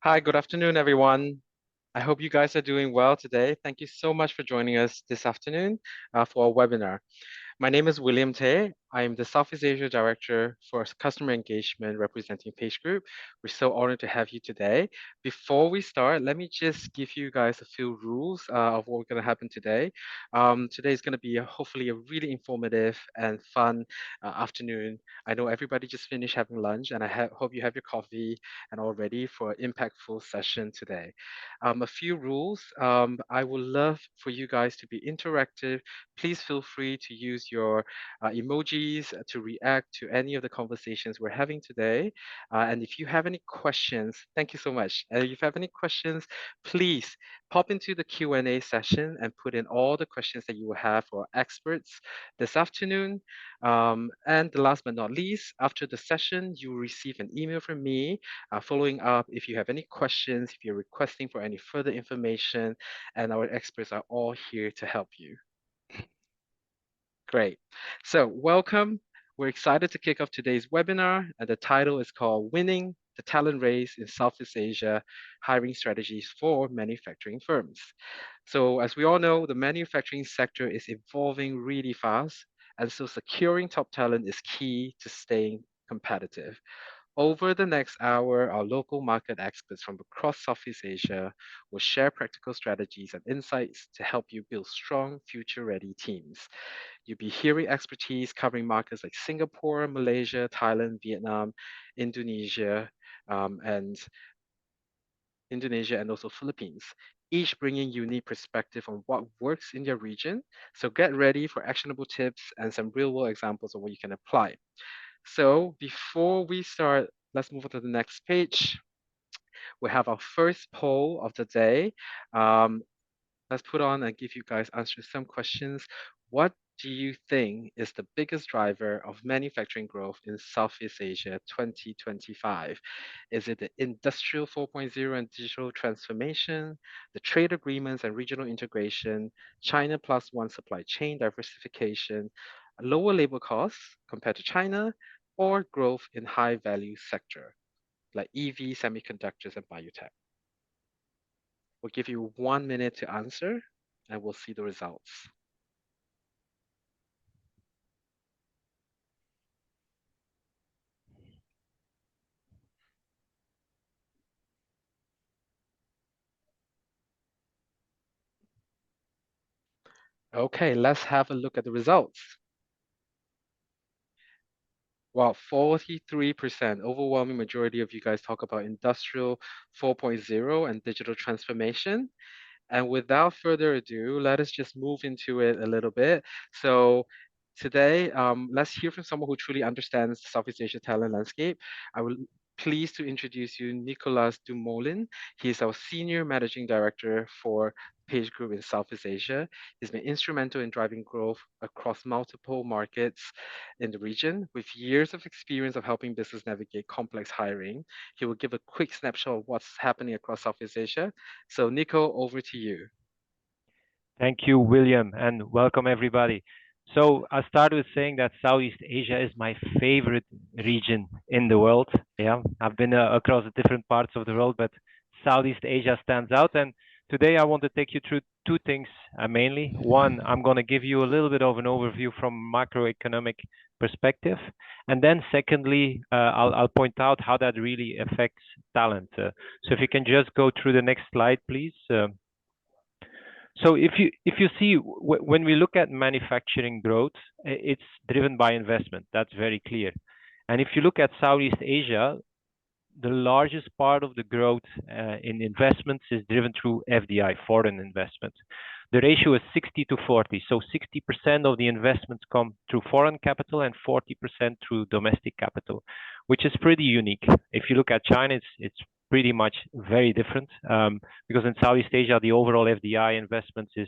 Hi, good afternoon, everyone. I hope you guys are doing well today. Thank you so much for joining us this afternoon for our webinar. My name is William Teh. I am the Southeast Asia Director for Customer Engagement representing Page Group. We're so honored to have you today. Before we start, let me just give you guys a few rules of what's going to happen today. Today is going to be hopefully a really informative and fun afternoon. I know everybody just finished having lunch, and I hope you have your coffee and all ready for an impactful session today. A few rules. I would love for you guys to be interactive. Please feel free to use your emojis to react to any of the conversations we're having today. And if you have any questions, thank you so much. And if you have any questions, please pop into the Q&A session and put in all the questions that you will have for experts this afternoon. And the last but not least, after the session, you will receive an email from me following up if you have any questions, if you're requesting for any further information, and our experts are all here to help you. Great. So welcome. We're excited to kick off today's webinar, and the title is called Winning the Talent Race in Southeast Asia, Hiring Strategies for Manufacturing Firms. So as we all know, the manufacturing sector is evolving really fast, and so securing top talent is key to staying competitive. Over the next hour, our local market experts from across Southeast Asia will share practical strategies and insights to help you build strong, future-ready teams. You'll be hearing expertise covering markets like Singapore, Malaysia, Thailand, Vietnam, Indonesia, and also Philippines, each bringing unique perspective on what works in your region. So get ready for actionable tips and some real-world examples of what you can apply. So before we start, let's move on to the next page. We have our first poll of the day. Um, let's put on and give you guys answer some questions. What do you think is the biggest driver of manufacturing growth in Southeast Asia 2025? Is it the Industrial 4.0 and digital transformation, the trade agreements and regional integration, China plus one supply chain diversification, lower labor costs compared to China, or growth in high value sector like EV, semiconductors, and biotech? We'll give you 1 minute to answer, and we'll see the results. Okay, let's have a look at the results. Well, 43%, overwhelming majority of you guys talk about Industrial 4.0 and digital transformation. And without further ado, let us just move into it a little bit. So today, let's hear from someone who truly understands the Southeast Asia talent landscape. I will pleased to introduce you Nicolas Dumoulin. He is our Senior Managing Director for Page Group in Southeast Asia. He's been instrumental in driving growth across multiple markets in the region. With years of experience of helping business navigate complex hiring, he will give a quick snapshot of what's happening across Southeast Asia. So Nico, over to you. Thank you, William, and welcome everybody. So I'll start with saying that Southeast Asia is my favorite region in the world. Yeah, I've been across the different parts of the world, but Southeast Asia stands out. And today I want to take you through two things mainly. One, I'm going to give you a little bit of an overview from macroeconomic perspective, and then secondly, I'll point out how that really affects talent. So if you can just go through the next slide, please. So if you see when we look at manufacturing growth, it's driven by investment. That's very clear. And if you look at Southeast Asia, the largest part of the growth in investments is driven through FDI, foreign investment. The ratio is 60 to 40. So 60% of the investments come through foreign capital and 40% through domestic capital, which is pretty unique. If you look at China, it's pretty much very different because in Southeast Asia, the overall FDI investments is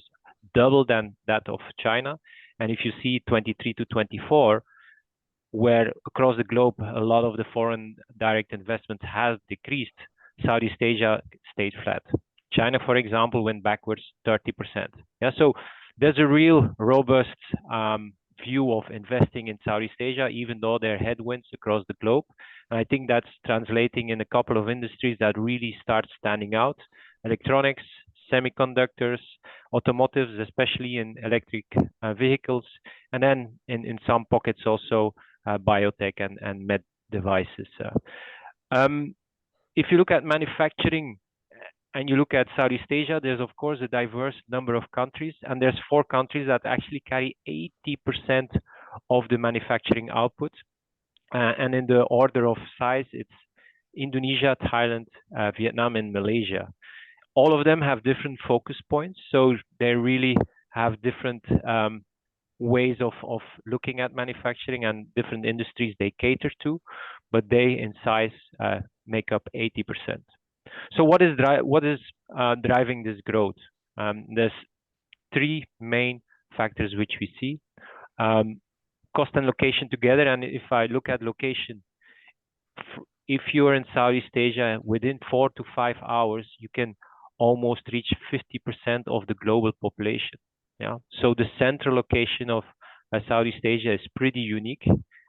double than that of China. And if you see 23 to 24, where across the globe, a lot of the foreign direct investment has decreased, Southeast Asia stayed flat. China, for example, went backwards 30%. Yeah, so there's a real robust view of investing in Southeast Asia, even though there are headwinds across the globe. And I think that's translating in a couple of industries that really start standing out: electronics, semiconductors, automotives, especially in electric vehicles, and then in some pockets also biotech and med devices. If you look at manufacturing and you look at Southeast Asia, there's of course a diverse number of countries, and there's 4 countries that actually carry 80% of the manufacturing output. And in the order of size, it's Indonesia, Thailand, Vietnam, and Malaysia. All of them have different focus points, so they really have different ways of looking at manufacturing and different industries they cater to, but they in size make up 80%. So what is driving this growth? There's 3 main factors which we see: cost and location together. And if I look at location, if you're in Southeast Asia, within 4 to 5 hours, you can almost reach 50% of the global population. Yeah. So the central location of Southeast Asia is pretty unique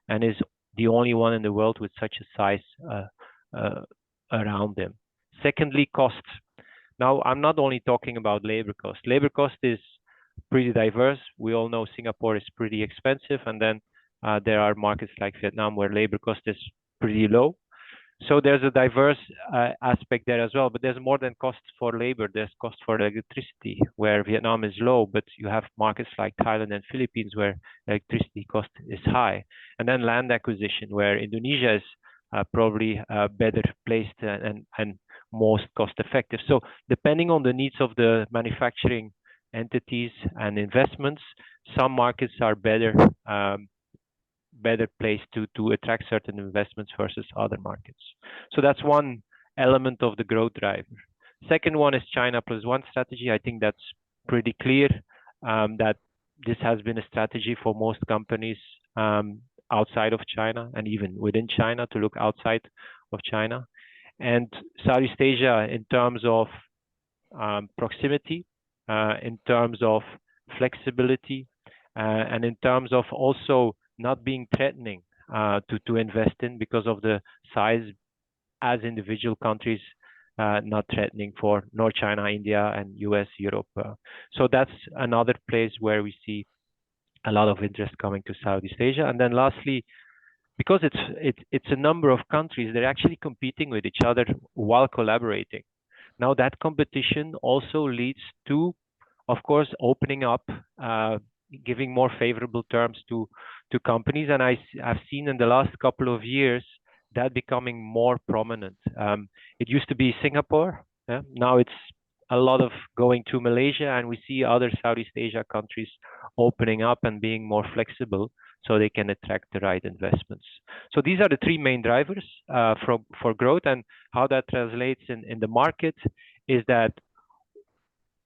and is the only one in the world with such a size around them. Secondly, cost. Now, I'm not only talking about labor cost. Labor cost is pretty diverse. We all know Singapore is pretty expensive, and then there are markets like Vietnam where labor cost is pretty low. So there's a diverse aspect there as well, but there's more than cost for labor. There's cost for electricity, where Vietnam is low, but you have markets like Thailand and Philippines where electricity cost is high. And then land acquisition, where Indonesia is probably better placed and most cost effective. So depending on the needs of the manufacturing entities and investments, some markets are better placed to attract certain investments versus other markets. So that's one element of the growth driver. Second one is China plus one strategy. I think that's pretty clear that this has been a strategy for most companies outside of China and even within China to look outside of China. And Southeast Asia, in terms of proximity, in terms of flexibility, and in terms of also not being threatening to invest in because of the size as individual countries, not threatening for North China, India, and US, Europe. So that's another place where we see a lot of interest coming to Southeast Asia. And then lastly, because it's a number of countries, they're actually competing with each other while collaborating. Now that competition also leads to, of course, opening up, giving more favorable terms to companies. And I've seen in the last couple of years that becoming more prominent. It used to be Singapore. Yeah? Now it's a lot of going to Malaysia, and we see other Southeast Asia countries opening up and being more flexible so they can attract the right investments. So these are the 3 main drivers for growth, and how that translates in the market is that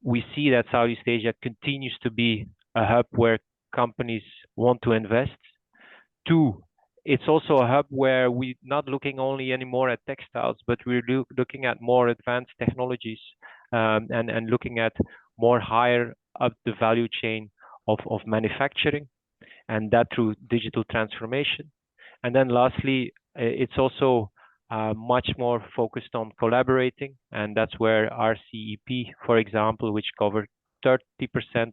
we see that Southeast Asia continues to be a hub where companies want to invest. 2, it's also a hub where we're not looking only anymore at textiles, but we're looking at more advanced technologies and looking at more higher up the value chain of manufacturing, and that through digital transformation. And then lastly, it's also much more focused on collaborating, and that's where RCEP, for example, which covered 30%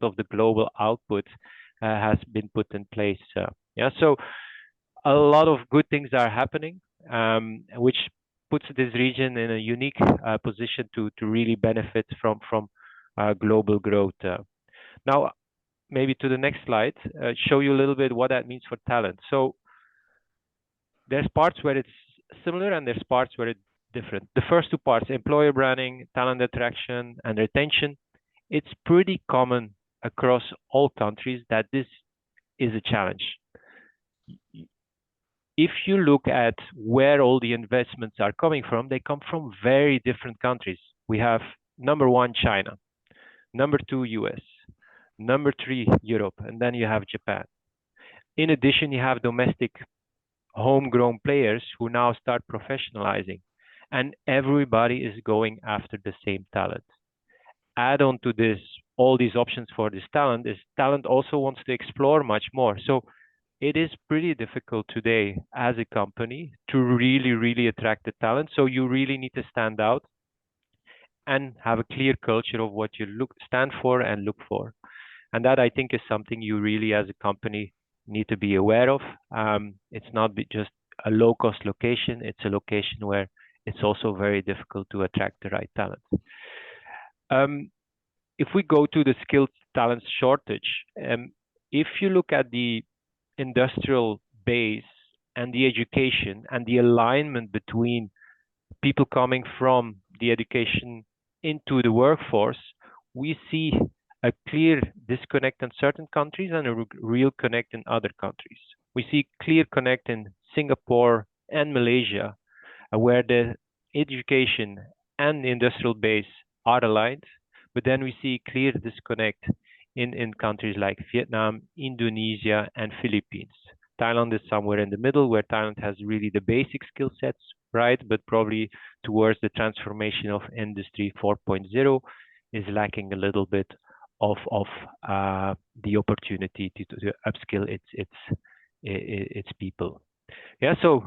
of the global output, has been put in place. Yeah, so a lot of good things are happening, which puts this region in a unique position to really benefit from global growth. Now, maybe to the next slide, show you a little bit what that means for talent. So there's parts where it's similar and there's parts where it's different. The first 2 parts, employer branding, talent attraction, and retention, it's pretty common across all countries that this is a challenge. If you look at where all the investments are coming from, they come from very different countries. We have number 1, China, number 2, US, number 3, Europe, and then you have Japan. In addition, you have domestic homegrown players who now start professionalizing, and everybody is going after the same talent. Add on to this all these options for this talent is talent also wants to explore much more. So it is pretty difficult today as a company to really, really attract the talent. So you really need to stand out and have a clear culture of what you stand for and look for. And that I think is something you really as a company need to be aware of. It's not just a low cost location, it's a location where it's also very difficult to attract the right talent. If we go to the skilled talent shortage, if you look at the industrial base and the education and the alignment between people coming from the education into the workforce, we see a clear disconnect in certain countries and a real connect in other countries. We see clear connect in Singapore and Malaysia, where the education and the industrial base are aligned, but then we see clear disconnect in countries like Vietnam, Indonesia, and Philippines. Thailand is somewhere in the middle, where Thailand has really the basic skill sets, right? But probably towards the transformation of Industry 4.0 is lacking a little bit of the opportunity to upskill its people. Yeah, so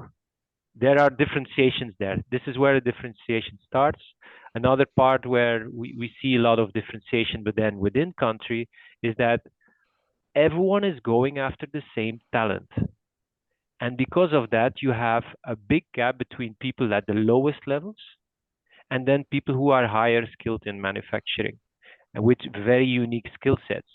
there are differentiations there. This is where the differentiation starts. Another part where we see a lot of differentiation, but then within country, is that everyone is going after the same talent. And because of that, you have a big gap between people at the lowest levels and then people who are higher skilled in manufacturing and with very unique skill sets.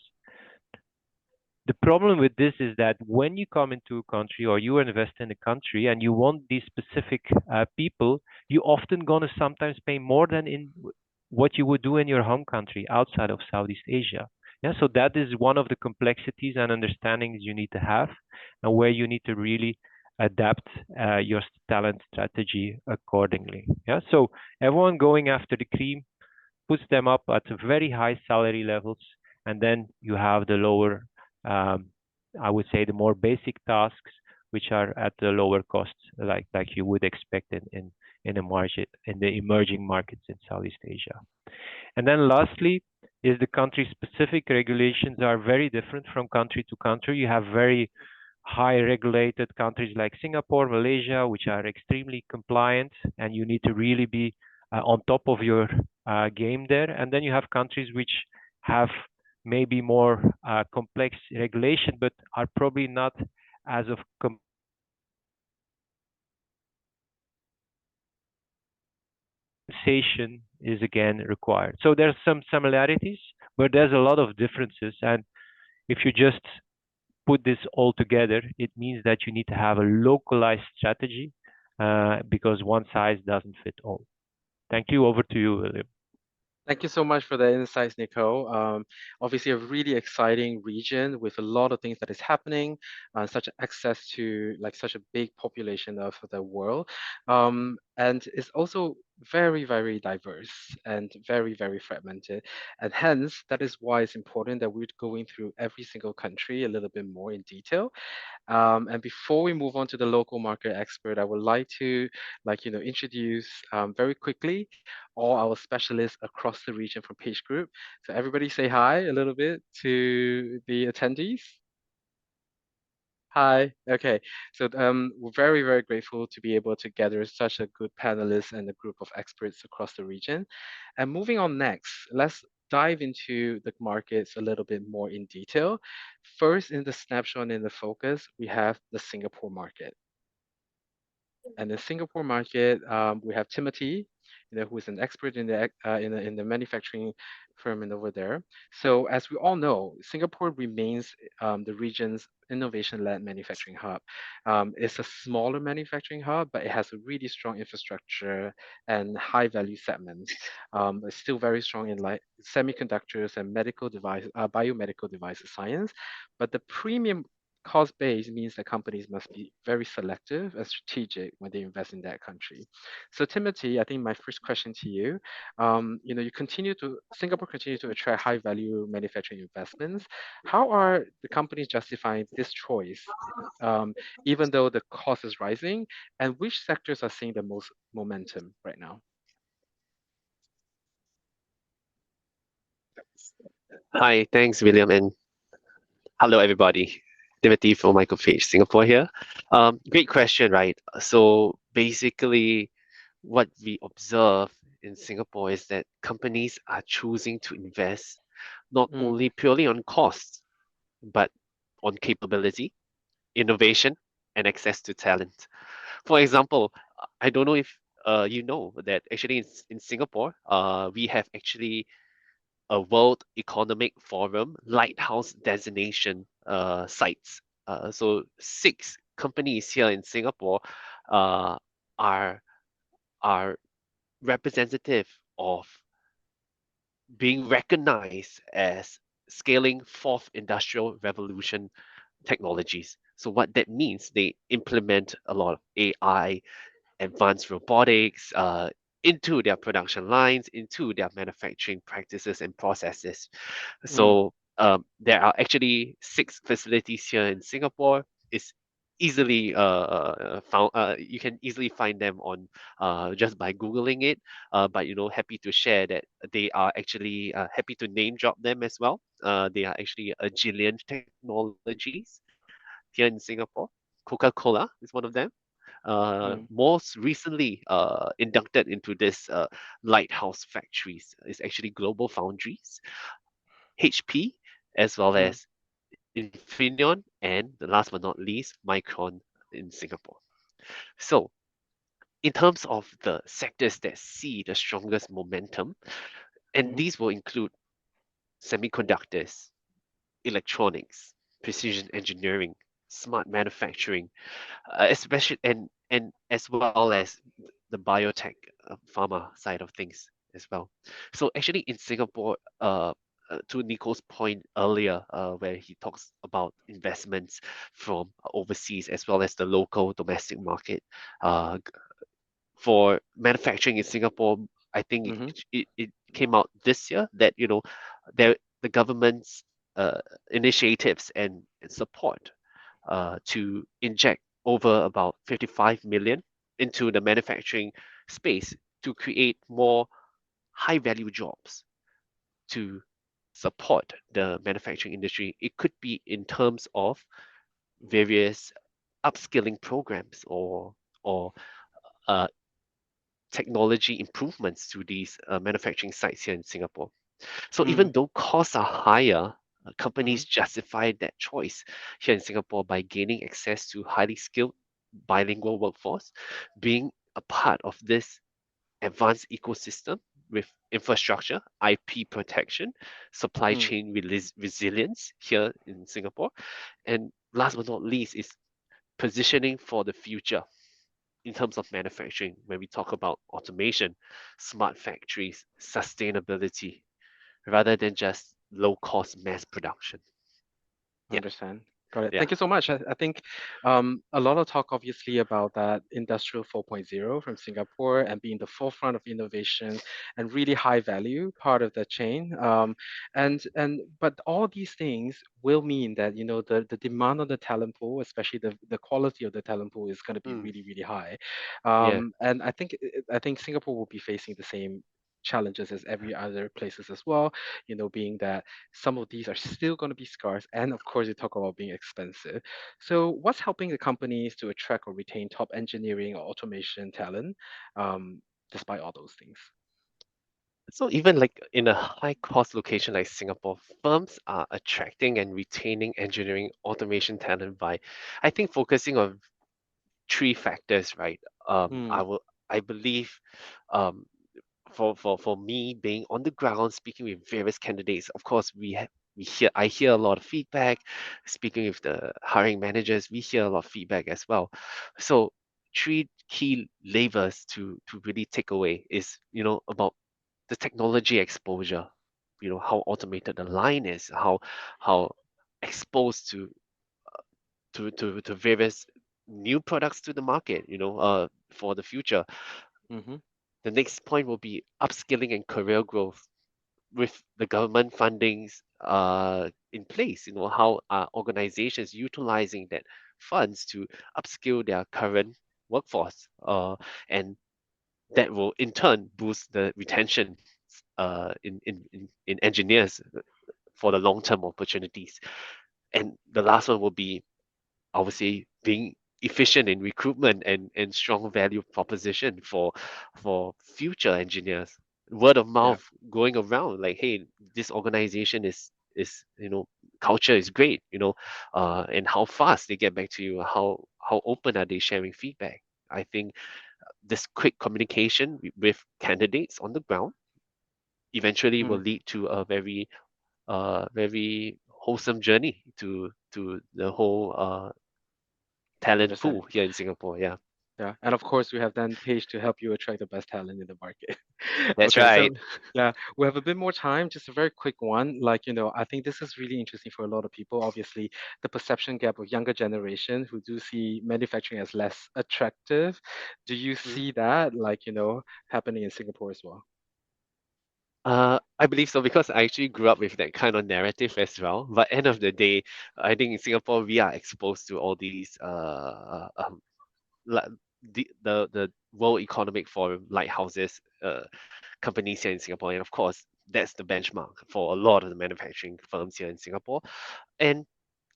The problem with this is that when you come into a country or you invest in a country and you want these specific people, you often gonna sometimes pay more than in what you would do in your home country outside of Southeast Asia. Yeah, so that is one of the complexities and understandings you need to have, and where you need to really adapt your talent strategy accordingly. Yeah, so everyone going after the cream puts them up at very high salary levels, and then you have the lower, I would say, the more basic tasks, which are at the lower costs, like you would expect in a market in the emerging markets in Southeast Asia. And then lastly, is the country-specific regulations are very different from country to country. You have very high regulated countries like Singapore, Malaysia, which are extremely compliant, and you need to really be on top of your game there. And then you have countries which have maybe more complex regulation, but are probably not as of compensation is again required. So there's some similarities, but there's a lot of differences. And if you just put this all together, it means that you need to have a localized strategy because one size doesn't fit all. Thank you. Over to you, William. Thank you so much for the insights, Nico. Obviously, a really exciting region with a lot of things that is happening, such access to like such a big population of the world, and it's also very, very diverse and very, very fragmented. And hence, that is why it's important that we're going through every single country a little bit more in detail. And before we move on to the local market expert, I would like to introduce very quickly all our specialists across the region from Page Group. So everybody say hi a little bit to the attendees. Hi. Okay. So we're very, very grateful to be able to gather such a good panelists and a group of experts across the region. And moving on next, let's dive into the markets a little bit more in detail. First, in the snapshot in the focus, we have the Singapore market. And the Singapore market, we have Timothy, who is an expert in the manufacturing firm in over there. So as we all know, Singapore remains the region's innovation-led manufacturing hub. It's a smaller manufacturing hub, but it has a really strong infrastructure and high-value segments. It's still very strong in like semiconductors and medical device, biomedical devices science, but the premium cost base means that companies must be very selective and strategic when they invest in that country. So Timothy, I think my first question to you, Singapore continue to attract high value manufacturing investments. How are the companies justifying this choice, even though the cost is rising, and which sectors are seeing the most momentum right now? Hi, thanks, William, and hello, everybody. Timothy from michaelpage, Singapore here. Great question, right? So basically, what we observe in Singapore is that companies are choosing to invest not Mm, only purely on cost, but on capability, innovation, and access to talent. For example, I don't know if you know that actually in Singapore, we have actually a World Economic Forum lighthouse designation sites. So six companies here in Singapore uh, are are representative of being recognized as scaling fourth industrial revolution technologies. So what that means, they implement a lot of AI, advanced robotics into their production lines, into their manufacturing practices and processes. mm, So there are actually six facilities here in Singapore. It's easily found. You can easily find them on just by googling it. But happy to share that they are actually happy to name drop them as well. They are actually Agilian Technologies here in Singapore. Coca-Cola is one of them. mm, Most recently inducted into this lighthouse factories is actually Global Foundries, HP, as well mm, as Infineon, and the last but not least, Micron in Singapore. So, in terms of the sectors that see the strongest momentum, and mm, these will include semiconductors, electronics, precision engineering, smart manufacturing, especially and as well as the biotech pharma side of things as well. So actually in Singapore, to Nico's point earlier, where he talks about investments from overseas as well as the local domestic market, uh, for manufacturing in Singapore, I think mhm, it came out this year that there the government's initiatives and support to inject over about 55 million into the manufacturing space to create more high value jobs to support the manufacturing industry. It could be in terms of various upskilling programs or uh, technology improvements to these manufacturing sites here in Singapore. So mm, even though costs are higher, companies mhm, justify that choice here in Singapore by gaining access to highly skilled bilingual workforce, being a part of this advanced ecosystem with infrastructure, IP protection, supply mm, chain resilience here in Singapore, and last but not least is positioning for the future in terms of manufacturing when we talk about automation, smart factories, sustainability, rather than just low cost mass production. Yeah, understand. Got it. yeah. Thank you so much. I think a lot of talk obviously about that industrial 4.0 from Singapore and being the forefront of innovation and really high value part of the chain. And but all these things will mean that the demand on the talent pool, especially the quality of the talent pool, is going to be Mm, really really high. yeah. And I think Singapore will be facing the same challenges as every other places as well, being that some of these are still going to be scarce. And of course, you talk about being expensive. So, what's helping the companies to attract or retain top engineering or automation talent, despite all those things? So even like in a high cost location like Singapore, firms are attracting and retaining engineering automation talent by, I think, focusing on three factors, right? Mm, I believe, um, for me being on the ground speaking with various candidates, of course I hear a lot of feedback. Speaking with the hiring managers, we hear a lot of feedback as well. So three key levers to really take away is about the technology exposure, how automated the line is, how exposed to various new products to the market, for the future. hmm The next point will be upskilling and career growth with the government fundings in place. How are organizations utilizing that funds to upskill their current workforce, and that will in turn boost the retention. in engineers for the long-term opportunities. And the last one will be, I would say, being efficient in recruitment and strong value proposition for future engineers. Word of Yeah, mouth going around like, hey, this organization is culture is great, and how fast they get back to you, how open are they sharing feedback. I think this quick communication with candidates on the ground eventually will mm, lead to a very wholesome journey to the whole talent understand. pool here in Singapore. Yeah, Yeah, and of course we have then Page to help you attract the best talent in the market. that's Okay, right. so yeah, we have a bit more time, just a very quick one. Like, I think this is really interesting for a lot of people. Obviously, the perception gap of younger generation who do see manufacturing as less attractive. Do you Mhm. see that, like, happening in Singapore as well? I believe so because I actually grew up with that kind of narrative as well. But end of the day, I think in Singapore we are exposed to all these like the World Economic Forum lighthouses companies here in Singapore, and of course that's the benchmark for a lot of the manufacturing firms here in Singapore. And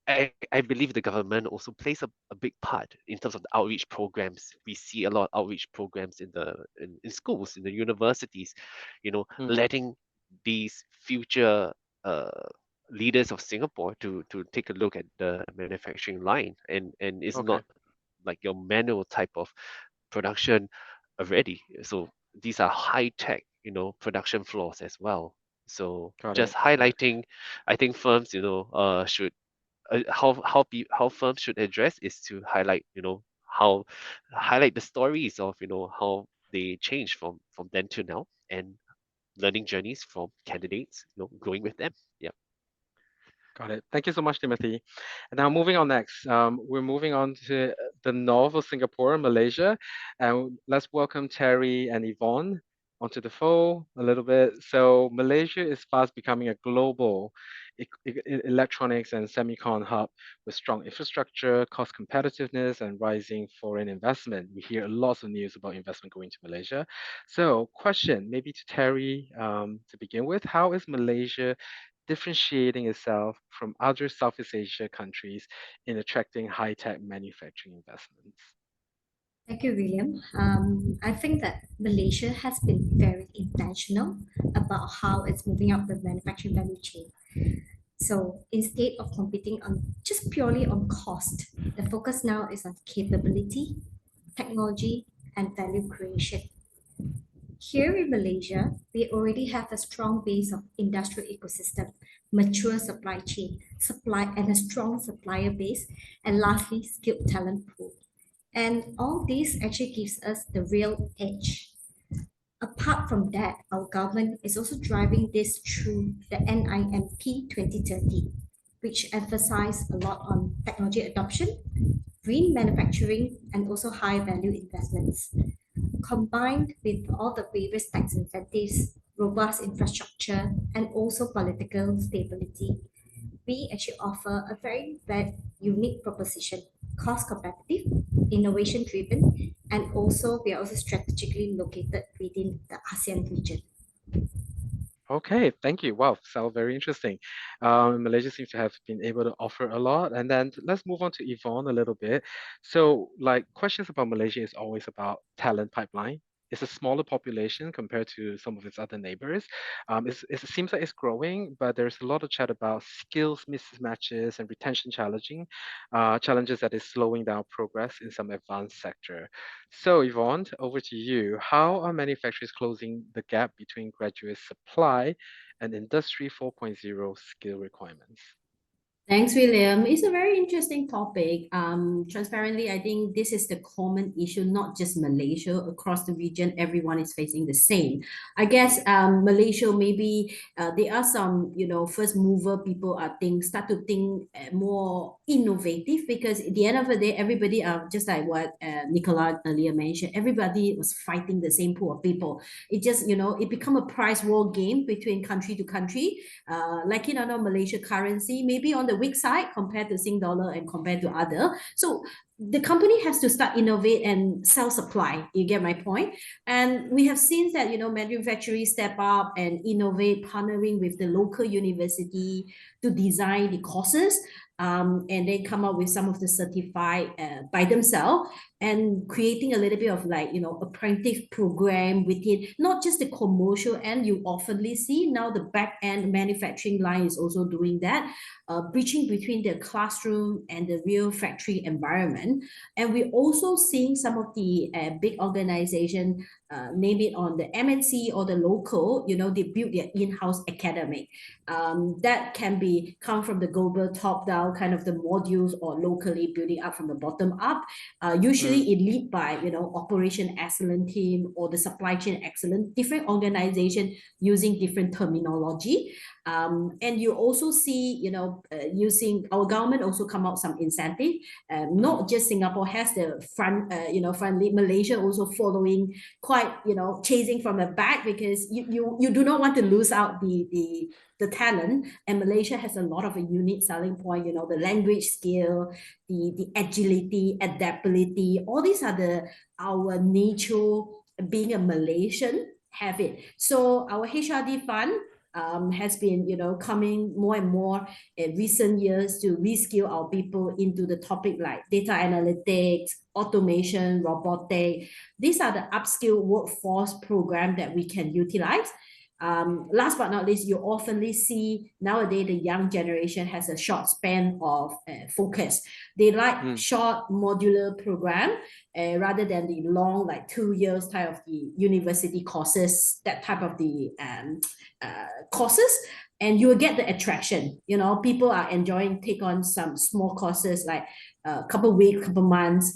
I believe the government also plays a big part in terms of the outreach programs. We see a lot of outreach programs in schools, in the universities, Mm, letting these future uh, leaders of Singapore to take a look at the manufacturing line, and it's okay, not like your manual type of production already. So these are high tech, production floors as well. So got just it. highlighting, I think firms, should how firms should address is to highlight how highlight the stories of how they change from then to now, and learning journeys from candidates, growing with them. Yeah. Got it. Thank you so much, Timothy. And now moving on next, we're moving on to the north of Singapore, Malaysia. And let's welcome Terry and Yvonne onto the fold a little bit. So Malaysia is fast becoming a global electronics and semicon hub with strong infrastructure, cost competitiveness, and rising foreign investment. We hear lots of news about investment going to Malaysia. So question maybe to Terry to begin with, how is Malaysia differentiating itself from other Southeast Asia countries in attracting high-tech manufacturing investments? Thank you, William. I think that Malaysia has been very intentional about how it's moving up the manufacturing value chain. So instead of competing on just purely on cost, the focus now is on capability, technology, and value creation. Here in Malaysia, we already have a strong base of industrial ecosystem, mature supply chain, supply and a strong supplier base, and lastly, skilled talent pool. And all this actually gives us the real edge. Apart from that, our government is also driving this through the NIMP 2030, which emphasize a lot on technology adoption, green manufacturing, and also high value investments. Combined with all the various tax incentives, robust infrastructure, and also political stability, we actually offer a very unique proposition, cost competitive, innovation driven, and also we are also strategically located within the ASEAN region. Okay, thank you. Wow, sounds very interesting. Malaysia seems to have been able to offer a lot. And then let's move on to Yvonne a little bit. So, like, questions about Malaysia is always about talent pipeline. It's a smaller population compared to some of its other neighbors. It seems like it's growing, but there's a lot of chat about skills mismatches and retention challenges that is slowing down progress in some advanced sector. So, Yvonne, over to you. How are manufacturers closing the gap between graduate supply and Industry 4.0 skill requirements? Thanks, William. It's a very interesting topic. Transparently, I think this is the common issue, not just Malaysia, across the region, everyone is facing the same. I guess Malaysia, maybe there are some, first mover people start to think more innovative, because at the end of the day, everybody are just like what Nicolas earlier mentioned, everybody was fighting the same pool of people. It just, it become a price war game between country to country. Like Malaysia currency maybe on the weak side compared to Sing dollar and compared to other. So the company has to start innovate and self-supply. You get my point? And we have seen that, manufacturers step up and innovate, partnering with the local university to design the courses, and they come up with some of the certified by themselves, and creating a little bit of like, apprentice program within not just the commercial end. You oftenly see now the back end manufacturing line is also doing that, bridging between the classroom and the real factory environment. And we're also seeing some of the big organization, name it on the MNC or the local, they build their in-house academic. That can be come from the global top-down kind of the modules, or locally building up from the bottom up. Usually it lead by, operation excellent team or the supply chain excellent, different organization using different terminology. And you also see, using our government also come out some incentive. Not just Singapore has the friendly, Malaysia also following quite, chasing from the back, because you do not want to lose out the talent. And Malaysia has a lot of a unique selling point, the language skill, the agility, adaptability. All these are our nature, being a Malaysian, have it. So our HRD fund has been, coming more and more in recent years to reskill our people into the topic like data analytics, automation, robotics. These are the upskill workforce program that we can utilize. Last but not least, you oftenly see nowadays the young generation has a short span of focus. They like short modular program rather than the long, like 2 years type of the university courses, that type of the courses. And you will get the attraction. People are enjoying take on some small courses like a couple weeks, couple months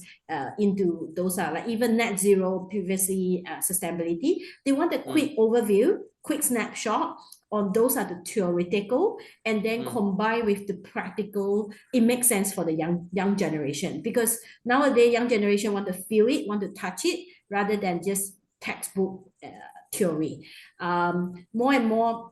into those are like even net zero previously sustainability. They want a quick overview, quick snapshot on those are the theoretical, and then combine with the practical. It makes sense for the young generation, because nowadays young generation want to feel it, want to touch it, rather than just textbook theory. More and more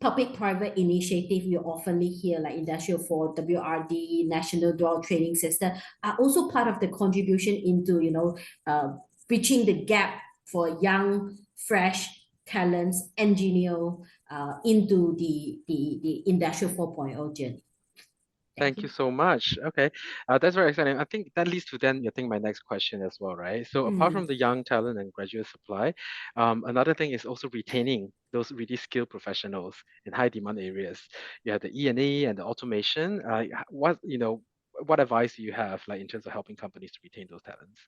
public-private initiative you oftenly hear, like Industrial 4, WRD, National Dual Training System, are also part of the contribution into, bridging the gap for young, fresh talents, engineer into the Industrial 4.0 journey. Thank you so much. Okay, that's very exciting. I think that leads to then, I think, my next question as well, right? So apart from the young talent and graduate supply, another thing is also retaining those really skilled professionals in high demand areas. You have the E&E and the automation. What advice do you have, like in terms of helping companies to retain those talents?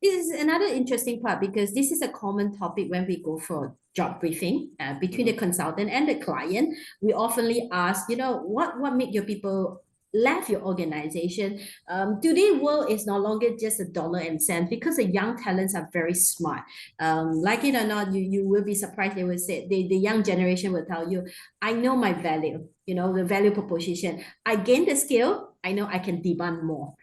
This is another interesting part, because this is a common topic when we go for job briefing between the consultant and the client. We oftenly ask, what make your people left your organization? Today, world is no longer just a dollar and cent, because the young talents are very smart. Like it or not, you will be surprised. They will say, the young generation will tell you, I know my value, the value proposition. I gain the skill, I know I can demand more.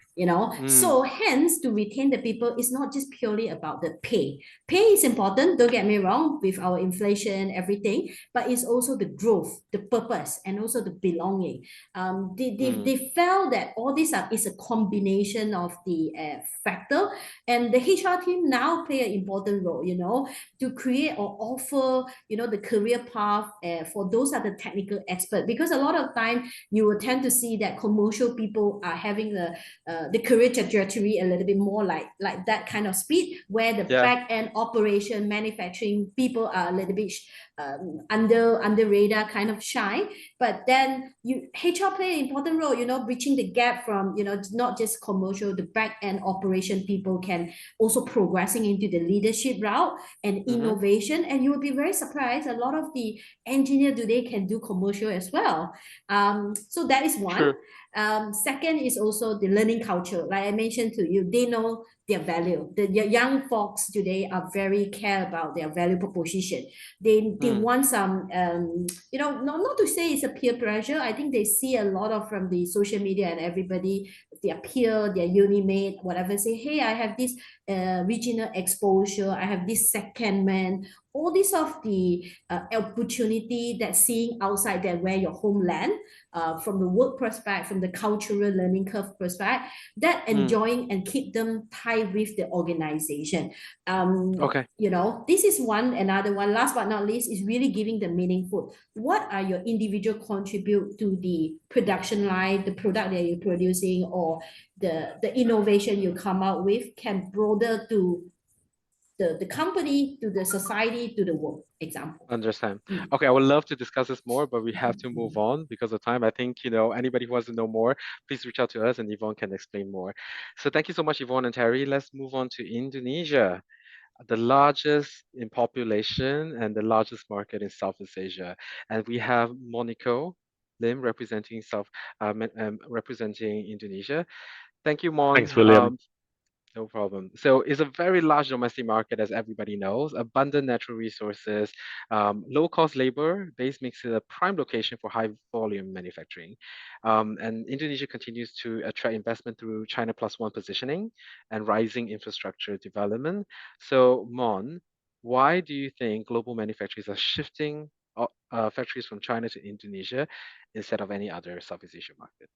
So hence, to retain the people is not just purely about the pay. Pay is important, don't get me wrong, with our inflation, everything, but it's also the growth, the purpose, and also the belonging. They felt that all these is a combination of the factor, and the HR team now play an important role, to create or offer, the career path for those are the technical experts, because a lot of time you will tend to see that commercial people are having the career trajectory a little bit more like that kind of speed, where the back end operation manufacturing people are a little bit under radar kind of shine. But then HR play an important role, bridging the gap from, not just commercial, the back end operation people can also progressing into the leadership route and innovation. And you will be very surprised, a lot of the engineer today can do commercial as well. So that is one. Sure. Second is also the learning culture. Like I mentioned to you, they know their value. The young folks today are very care about their value proposition. They want some, not to say it's a peer pressure. I think they see a lot of from the social media and everybody their peer, their uni-mate, whatever, say, hey, I have this regional exposure, I have this secondment, all these of the opportunity that seeing outside there where your homeland, from the work perspective, from the cultural learning curve perspective, that enjoying and keep them tied with the organization. Okay. You know, this is one. Another one, last but not least, is really giving the meaningful. What are your individual contribute to the production line, the product that you're producing, or the innovation you come out with can broader to the company, to the society, to the world, example. Understand. Okay, I would love to discuss this more, but we have to move on because of time. I think, anybody who wants to know more, please reach out to us and Yvonne can explain more. So thank you so much, Yvonne and Terry. Let's move on to Indonesia, the largest in population and the largest market in Southeast Asia. And we have Monico Lim representing Indonesia. Thank you, Mon. Thanks, William. No problem. So it's a very large domestic market, as everybody knows, abundant natural resources, low-cost labor base makes it a prime location for high-volume manufacturing. And Indonesia continues to attract investment through China Plus One positioning and rising infrastructure development. So, Mon, why do you think global manufacturers are shifting factories from China to Indonesia instead of any other Southeast Asian market?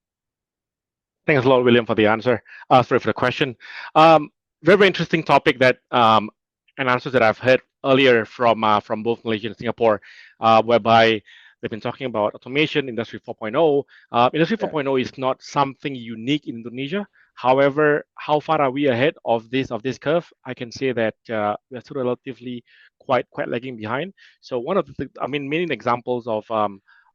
Thanks a lot, William, for the answer. Sorry for the question. Very, very interesting topic that and answers that I've heard earlier from both Malaysia and Singapore, whereby they've been talking about automation, Industry 4.0. Industry 4.0 is not something unique in Indonesia. However, how far are we ahead of this curve? I can say that we're still relatively quite lagging behind. So one of the many examples of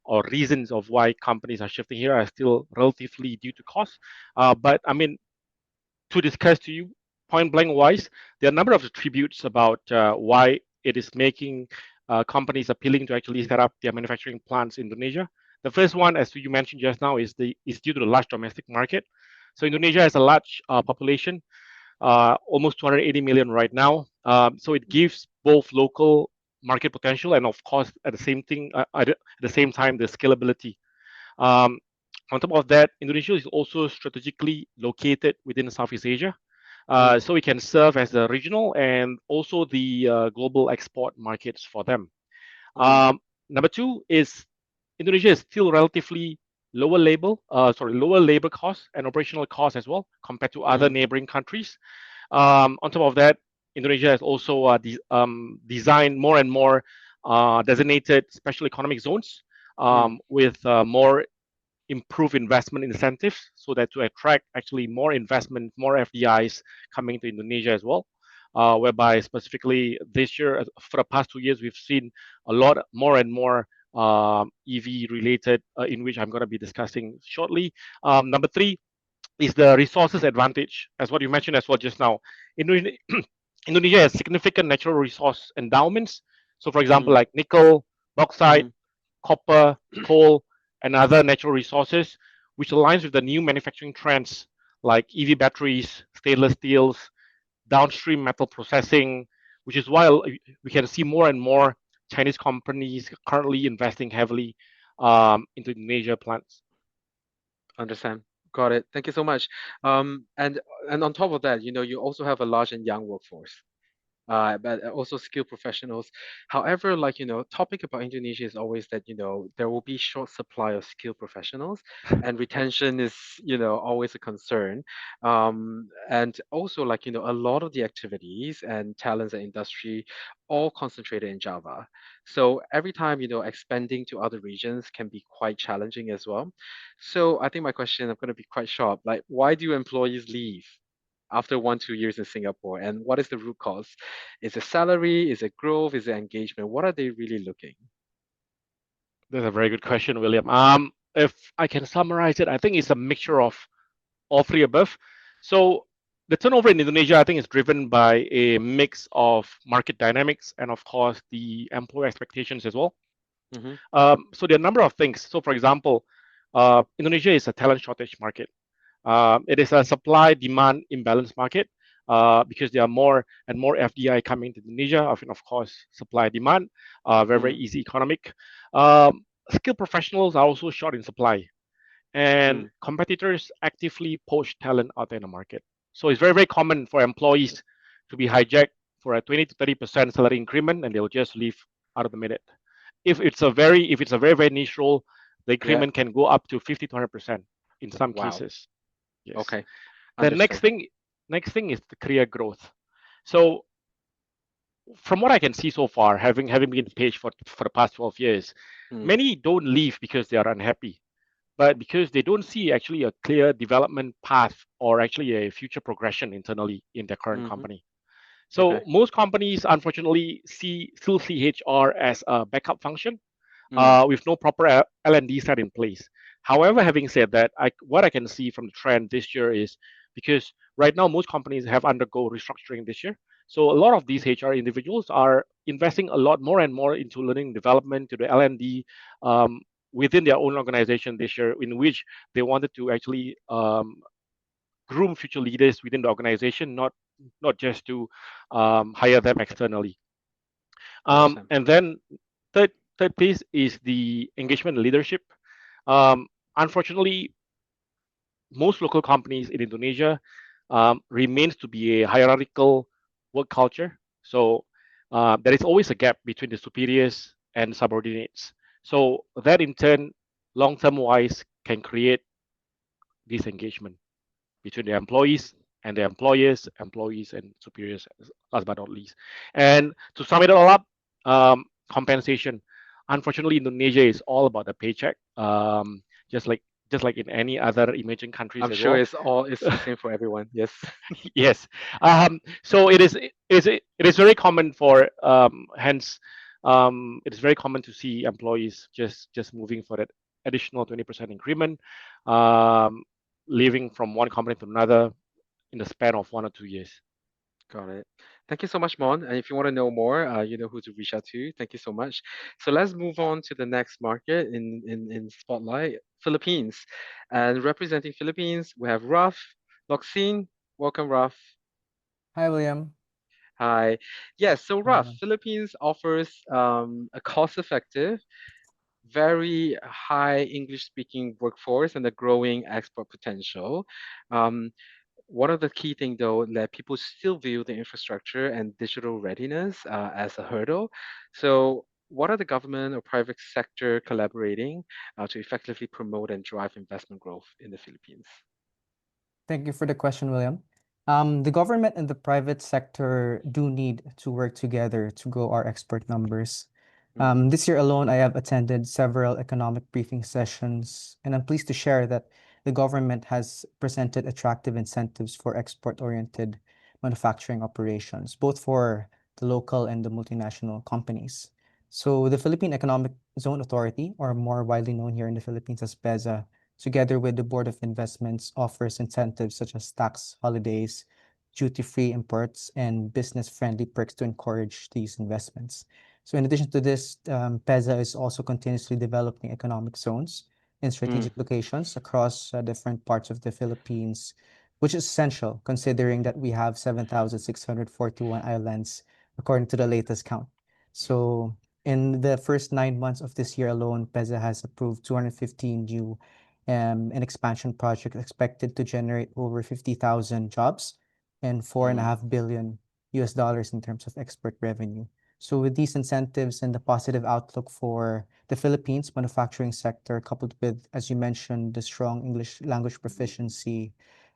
or reasons of why companies are shifting here are still relatively due to cost. But to discuss to you point blank wise, there are a number of attributes about why it is making companies appealing to actually set up their manufacturing plants in Indonesia. The first one, as you mentioned just now, is due to the large domestic market. So Indonesia has a large population, almost 280 million right now. So it gives both local market potential and, of course, at the same time, the scalability. On top of that, Indonesia is also strategically located within Southeast Asia. So it can serve as the regional and also the global export markets for them. Number two is Indonesia is still relatively lower labor costs and operational costs as well compared to other neighboring countries. On top of that, Indonesia has also designed more and more designated special economic zones with more improved investment incentives, so that to attract actually more investment, more FDIs coming to Indonesia as well. Whereby specifically this year, for the past 2 years, we've seen a lot more and more EV related, in which I'm going to be discussing shortly. Number three is the resources advantage, as what you mentioned as well just now. Indonesia has significant natural resource endowments. So, for example, like nickel, bauxite, copper, coal, and other natural resources, which aligns with the new manufacturing trends like EV batteries, stainless steels, downstream metal processing, which is why we can see more and more Chinese companies currently investing heavily into Indonesia plants. Understand. Got it. Thank you so much. And on top of that, you also have a large and young workforce, but also skilled professionals. However, topic about Indonesia is always that, there will be short supply of skilled professionals and retention is, always a concern. And also a lot of the activities and talents and industry all concentrated in Java. So every time, expanding to other regions can be quite challenging as well. So I think my question, I'm going to be quite short, why do employees leave after 1-2 years in Singapore, and what is the root cause? Is it salary? Is it growth? Is it engagement? What are they really looking? That's a very good question, William. If I can summarize it, I think it's a mixture of all three above. So the turnover in Indonesia, I think, is driven by a mix of market dynamics and, of course, the employer expectations as well. So there are a number of things. So, for example, Indonesia is a talent shortage market. It is a supply-demand imbalance market because there are more and more FDI coming to Indonesia. Of course, supply-demand, very, very easy economic. Skilled professionals are also short in supply. and Mm. competitors actively poach talent out there in the market. So it's very, very common for employees to be hijacked for a 20 to 30% salary increment, and they'll just leave out of the minute. If it's a very, very niche role, the Yeah. increment can go up to 50 to 100% in some Wow. cases. Yes. Okay. The Understood. next thing is the career growth. So from what I can see so far, having been page for the past 12 years, Mm. many don't leave because they are unhappy, but because they don't see actually a clear development path or actually a future progression internally in their current Mm-hmm. company. Okay. So most companies unfortunately still see HR as a backup function Mm. with no proper L&D set in place. However, having said that, what I can see from the trend this year is because right now most companies have undergo restructuring this year. So a lot of these HR individuals are investing a lot more and more into learning and development to the L&D within their own organization this year, in which they wanted to actually groom future leaders within the organization, not just to hire them externally. Understand. And then third piece is the engagement and leadership. Um, Unfortunately, most local companies in Indonesia remains to be a hierarchical work culture. So there is always a gap between the superiors and subordinates. So that in turn, long-term wise, can create disengagement between the employees and the employees and superiors, last but not least. And to sum it all up, compensation. Unfortunately, Indonesia is all about the paycheck, just like just like in any other emerging countries I'm as sure well. it's the same for everyone. Yes. Yes. So it is very common for hence it is very common to see employees just moving for that additional 20% increment, um, leaving from one company to another in the span of 1 or 2 years. Got it. Thank you so much, Mon. And if you want to know more, you know who to reach out to. Thank you so much. So let's move on to the next market in Spotlight, Philippines. And representing Philippines, we have Raf, Loxine. Welcome, Raf. Hi, William. Hi. Yes, so Hi, Raf, everyone. Philippines offers a cost-effective, very high English-speaking workforce and a growing export potential. Um, One of the key things, though, that people still view the infrastructure and digital readiness as a hurdle. So, what are the government or private sector collaborating to effectively promote and drive investment growth in the Philippines? Thank you for the question, William. The government and the private sector do need to work together to grow our export numbers. Mm-hmm. This year alone, I have attended several economic briefing sessions, and I'm pleased to share that the government has presented attractive incentives for export-oriented manufacturing operations, both for the local and the multinational companies. So the Philippine Economic Zone Authority, or more widely known here in the Philippines as PEZA, together with the Board of Investments, offers incentives such as tax holidays, duty-free imports, and business-friendly perks to encourage these investments. So in addition to this, PEZA is also continuously developing economic zones in Mm, strategic locations across different parts of the Philippines, which is essential considering that we have 7,641 islands according to the latest count. So in the first 9 months of this year alone, PEZA has approved 215 new an expansion project expected to generate over 50,000 jobs and four and a mm. half billion US dollars in terms of export revenue. So with these incentives and the positive outlook for the Philippines manufacturing sector, coupled with, as you mentioned, the strong English language proficiency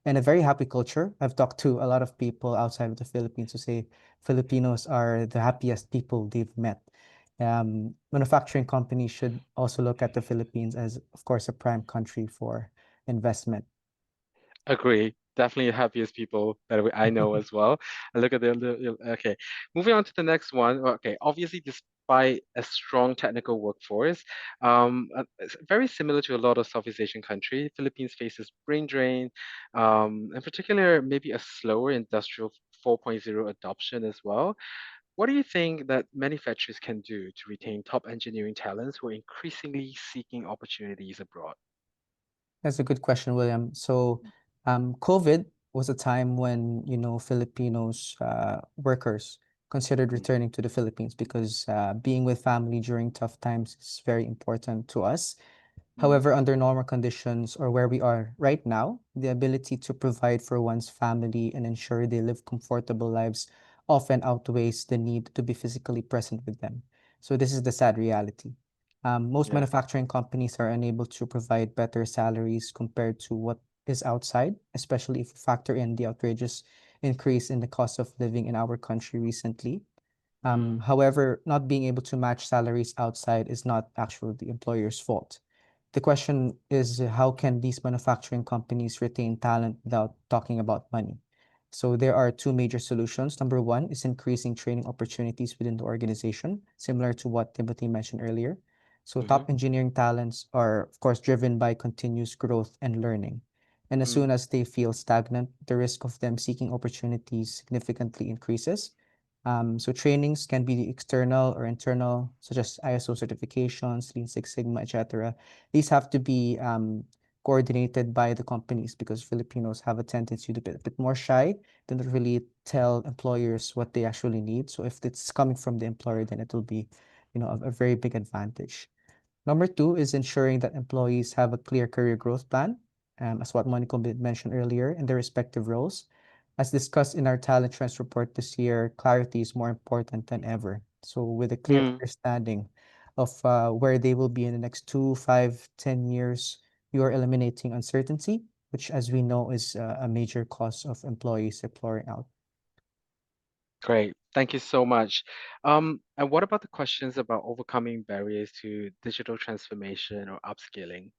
and a very happy culture. I've talked to a lot of people outside of the Philippines who say Filipinos are the happiest people they've met. Manufacturing companies should also look at the Philippines as, of course, a prime country for investment. Agree. Definitely the happiest people that I know as well. I look at okay. Moving on to the next one. Okay, obviously, despite a strong technical workforce, it's very similar to a lot of Southeast Asian countries, Philippines faces brain drain, in particular, maybe a slower industrial 4.0 adoption as well. What do you think that manufacturers can do to retain top engineering talents who are increasingly seeking opportunities abroad? That's a good question, William. So, COVID was a time when, Filipinos, workers considered Mm, returning to the Philippines because being with family during tough times is very important to us. However, under normal conditions or where we are right now, the ability to provide for one's family and ensure they live comfortable lives often outweighs the need to be physically present with them. So this is the sad reality. Most Yeah. manufacturing companies are unable to provide better salaries compared to what is outside, especially if you factor in the outrageous increase in the cost of living in our country recently. However, not being able to match salaries outside is not actually the employer's fault. The question is how can these manufacturing companies retain talent without talking about money? So there are two major solutions. Number one is increasing training opportunities within the organization, similar to what Timothy mentioned earlier. So top engineering talents are, of course, driven by continuous growth and learning. And as soon as they feel stagnant, the risk of them seeking opportunities significantly increases. So trainings can be external or internal, such as ISO certifications, Lean Six Sigma, etc. These have to be coordinated by the companies because Filipinos have a tendency to be a bit more shy, than to really tell employers what they actually need. So if it's coming from the employer, then it will be, a very big advantage. Number two is ensuring that employees have a clear career growth plan, as what Monica mentioned earlier, in their respective roles. As discussed in our talent trends report this year, clarity is more important than ever. So with a clear understanding of where they will be in the next 2, 5, 10 years, you are eliminating uncertainty, which, as we know, is a major cause of employees exploring out. Great. Thank you so much. And what about the questions about overcoming barriers to digital transformation or upskilling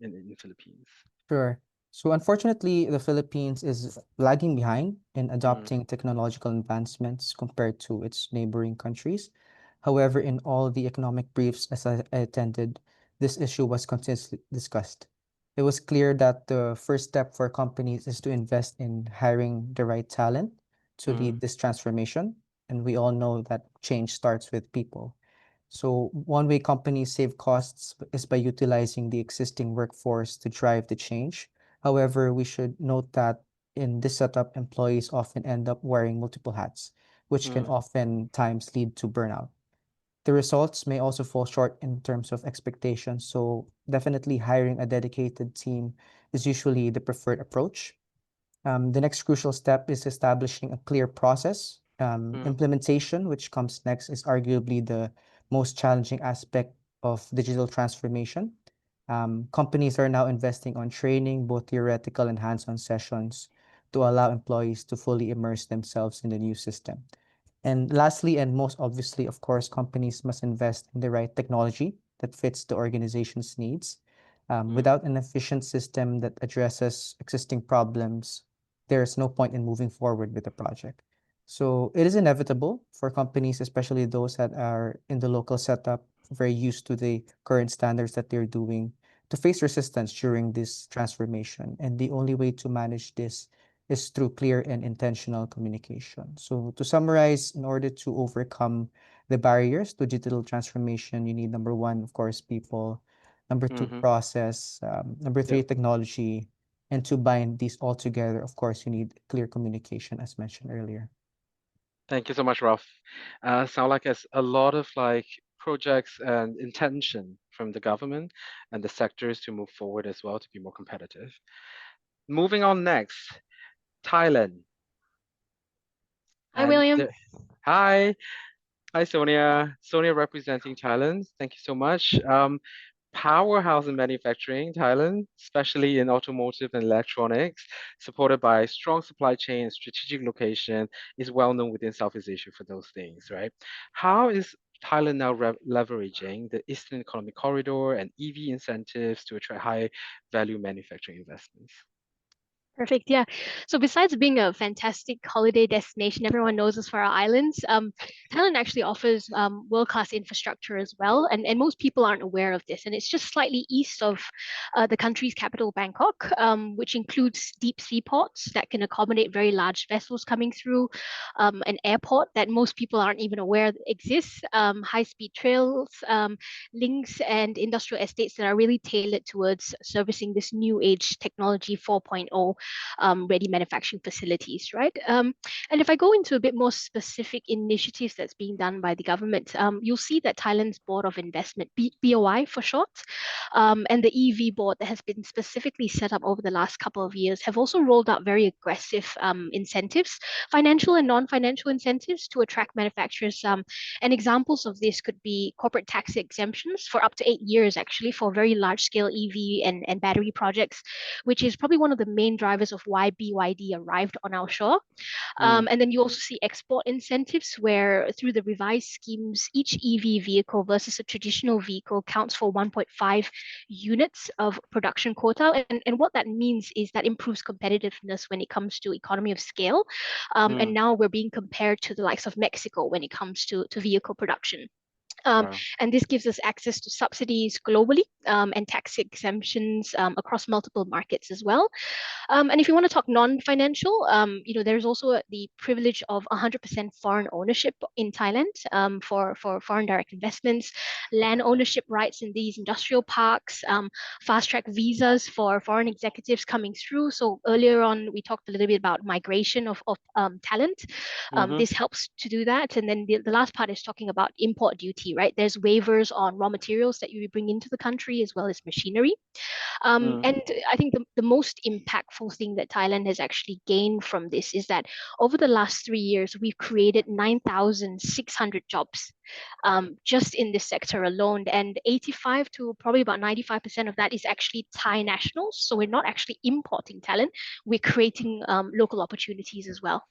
in the Philippines? Sure. So unfortunately, the Philippines is lagging behind in Mm, adopting technological advancements compared to its neighboring countries. However, in all the economic briefs as I attended, this issue was continuously discussed. It was clear that the first step for companies is to invest in hiring the right talent to mm, lead this transformation. And we all know that change starts with people. So one way companies save costs is by utilizing the existing workforce to drive the change. However, we should note that in this setup, employees often end up wearing multiple hats, which can mm, oftentimes lead to burnout. The results may also fall short in terms of expectations. So definitely hiring a dedicated team is usually the preferred approach. The next crucial step is establishing a clear process. mm, Implementation, which comes next, is arguably the most challenging aspect of digital transformation. Companies are now investing on training, both theoretical and hands-on sessions, to allow employees to fully immerse themselves in the new system. And lastly, and most obviously, of course, companies must invest in the right technology that fits the organization's needs. mm. Without an efficient system that addresses existing problems, there's no point in moving forward with the project. So it is inevitable for companies, especially those that are in the local setup, very used to the current standards that they're doing, to face resistance during this transformation. And the only way to manage this is through clear and intentional communication. So to summarize, in order to overcome the barriers to digital transformation, you need number one, of course, people. Number two, Mm-hmm. process. Number Yep. three, technology. And to bind these all together, of course, you need clear communication, as mentioned earlier. Thank you so much, Ralph. Sound like it's a lot of like projects and intention from the government and the sectors to move forward as well to be more competitive. Moving on next, Thailand. Hi, And William. the, hi, hi, Sonia. Sonia representing Thailand. Thank you so much. Powerhouse in manufacturing, Thailand, especially in automotive and electronics, supported by strong supply chain and strategic location, is well known within Southeast Asia for those things, right? How is Thailand now leveraging the Eastern Economic Corridor and EV incentives to attract high value manufacturing investments? Perfect. Yeah. So besides being a fantastic holiday destination, everyone knows us for our islands. Thailand actually offers world-class infrastructure as well, and most people aren't aware of this. And it's just slightly east of the country's capital, Bangkok, which includes deep sea ports that can accommodate very large vessels coming through, an airport that most people aren't even aware exists, high-speed trails, links, and industrial estates that are really tailored towards servicing this new age technology 4.0 ready manufacturing facilities, right? And if I go into a bit more specific initiatives that's being done by the government, you'll see that Thailand's Board of Investment, BOI for short, and the EV board that has been specifically set up over the last couple of years have also rolled out very aggressive incentives, financial and non-financial incentives to attract manufacturers. And examples of this could be corporate tax exemptions for up to 8 years, actually, for very large-scale EV and battery projects, which is probably one of the main drivers of why BYD arrived on our shore. And then you also see export incentives where through the revised schemes, each EV vehicle versus a traditional vehicle counts for 1.5 units of production quota. And what that means is that improves competitiveness when it comes to economy of scale. And now we're being compared to the likes of Mexico when it comes to vehicle production. Wow. And this gives us access to subsidies globally and tax exemptions across multiple markets as well. And if you want to talk non-financial, there's also the privilege of 100% foreign ownership in Thailand for foreign direct investments, land ownership rights in these industrial parks, fast-track visas for foreign executives coming through. So earlier on, we talked a little bit about migration of talent. This helps to do that. And then the last part is talking about import duty, right? There's waivers on raw materials that you bring into the country as well as machinery. And I think the most impactful thing that Thailand has actually gained from this is that over the last 3 years, we've created 9,600 jobs just in this sector alone. And 85 to probably about 95% of that is actually Thai nationals. So we're not actually importing talent, we're creating local opportunities as well.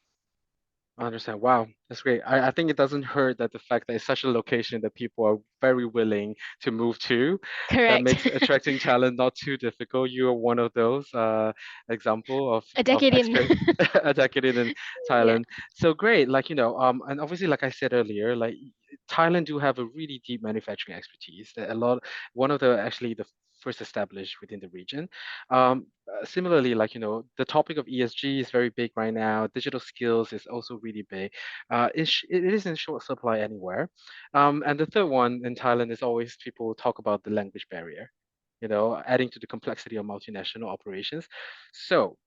I understand. Wow, that's great. I think it doesn't hurt that the fact that it's such a location that people are very willing to move to. That Correct. makes attracting talent not too difficult. You are one of those example of A decade in. a decade in Yeah. Thailand. So great. And obviously, like I said earlier, like Thailand do have a really deep manufacturing expertise. One of the actually the first established within the region. Similarly, the topic of ESG is very big right now. Digital skills is also really big. It is in short supply anywhere. And the third one in Thailand is always people talk about the language barrier, adding to the complexity of multinational operations. So,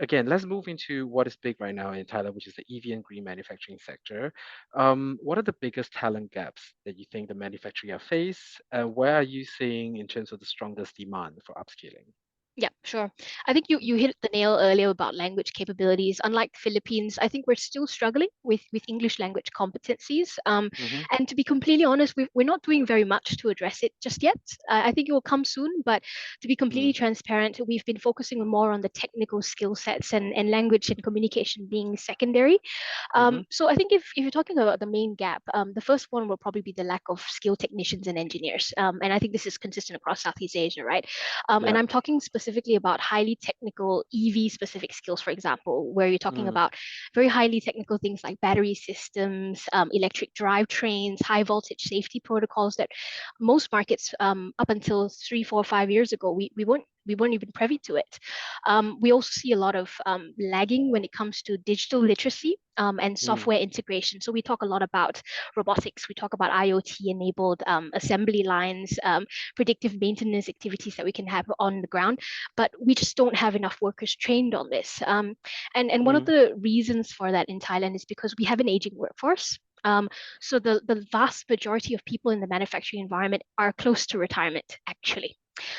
again, let's move into what is big right now in Thailand, which is the EV and green manufacturing sector. What are the biggest talent gaps that you think the manufacturer face? And where are you seeing in terms of the strongest demand for upskilling? Yeah, sure. I think you hit the nail earlier about language capabilities. Unlike the Philippines, I think we're still struggling with English language competencies. And to be completely honest, we're not doing very much to address it just yet. I think it will come soon, but to be completely transparent, we've been focusing more on the technical skill sets and language and communication being secondary. So I think if you're talking about the main gap, the first one will probably be the lack of skilled technicians and engineers. And I think this is consistent across Southeast Asia, right? And I'm talking specifically about highly technical EV specific skills, for example, where you're talking about very highly technical things like battery systems, electric drivetrains, high voltage safety protocols that most markets up until 3, 4, 5 years ago, we weren't even privy to it. We also see a lot of lagging when it comes to digital literacy and software integration. So we talk a lot about robotics, we talk about IoT-enabled assembly lines, predictive maintenance activities that we can have on the ground, but we just don't have enough workers trained on this. And one of the reasons for that in Thailand is because we have an aging workforce. So the vast majority of people in the manufacturing environment are close to retirement, actually.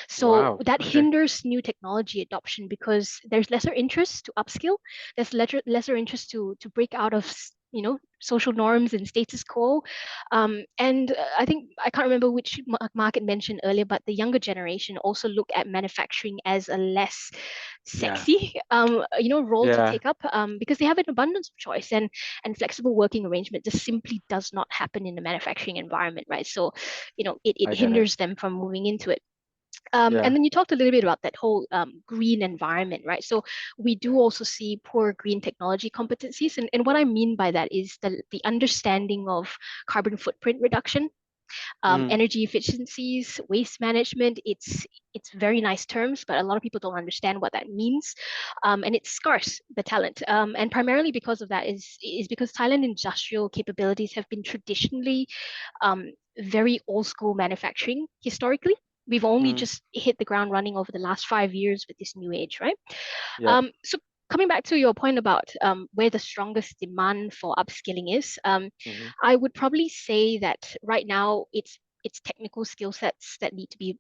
So that hinders new technology adoption because there's lesser interest to upskill. There's lesser interest to break out of social norms and status quo. And I think I can't remember which market mentioned earlier, but the younger generation also look at manufacturing as a less sexy role to take up because they have an abundance of choice and flexible working arrangement just simply does not happen in the manufacturing environment, right? So it hinders them from moving into it. And then you talked a little bit about that whole green environment, right? So we do also see poor green technology competencies. And what I mean by that is the understanding of carbon footprint reduction, energy efficiencies, waste management. It's very nice terms, but a lot of people don't understand what that means. And it's scarce, the talent. And primarily because of that is because Thailand industrial capabilities have been traditionally very old school manufacturing historically. We've only Mm. just hit the ground running over the last 5 years with this new age, right? Yeah. So coming back to your point about where the strongest demand for upskilling is, Mhm. I would probably say that right now it's technical skill sets that need to be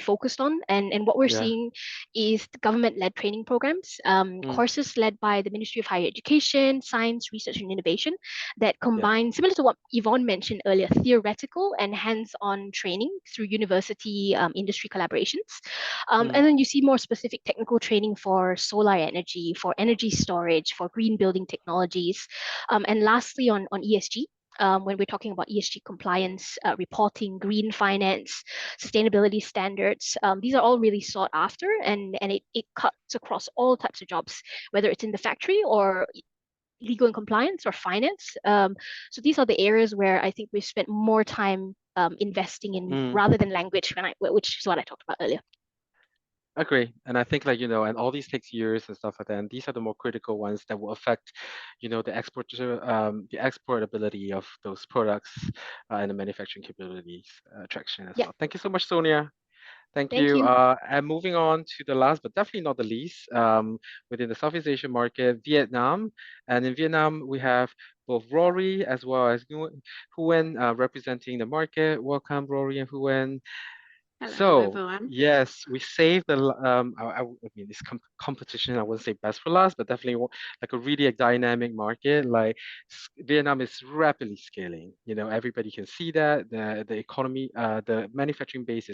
focused on, and what we're Yeah. seeing is the government-led training programs, Mm. courses led by the Ministry of Higher Education, Science, Research and Innovation that Yeah. combine, similar to what Yvonne mentioned earlier, theoretical and hands-on training through university industry collaborations. Mm. And then you see more specific technical training for solar energy, for energy storage, for green building technologies. And lastly, on ESG, when we're talking about ESG compliance, reporting, green finance, sustainability standards, these are all really sought after, and it cuts across all types of jobs, whether it's in the factory or legal and compliance or finance. So these are the areas where I think we've spent more time investing in Mm. rather than language, which is what I talked about earlier. Agree. And I think like, and all these takes years and stuff like that. And these are the more critical ones that will affect, the export ability of those products and the manufacturing capabilities traction as Yeah, well. Thank you so much, Sonia. Thank thank you. you. And moving on to the last, but definitely not the least, within the Southeast Asian market, Vietnam. And in Vietnam, we have both Rory as well as Huen representing the market. Welcome, Rory and Huen. Hello, So everyone. yes, we saved I mean, this competition. I wouldn't say best for last, but definitely like a really dynamic market. Like Vietnam is rapidly scaling. Everybody can see that the economy, the manufacturing base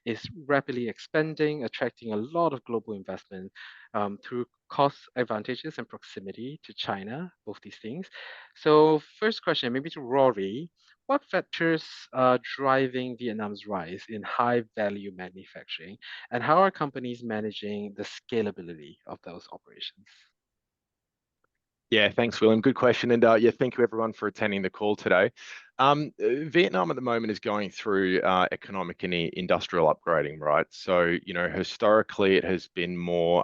is rapidly expanding, attracting a lot of global investment through cost advantages and proximity to China. Both these things. So first question, maybe to Rory. What factors are driving Vietnam's rise in high value manufacturing, and how are companies managing the scalability of those operations? Yeah, thanks, William. Good question. And yeah, thank you everyone for attending the call today. Vietnam at the moment is going through economic and industrial upgrading, right? So, historically it has been more,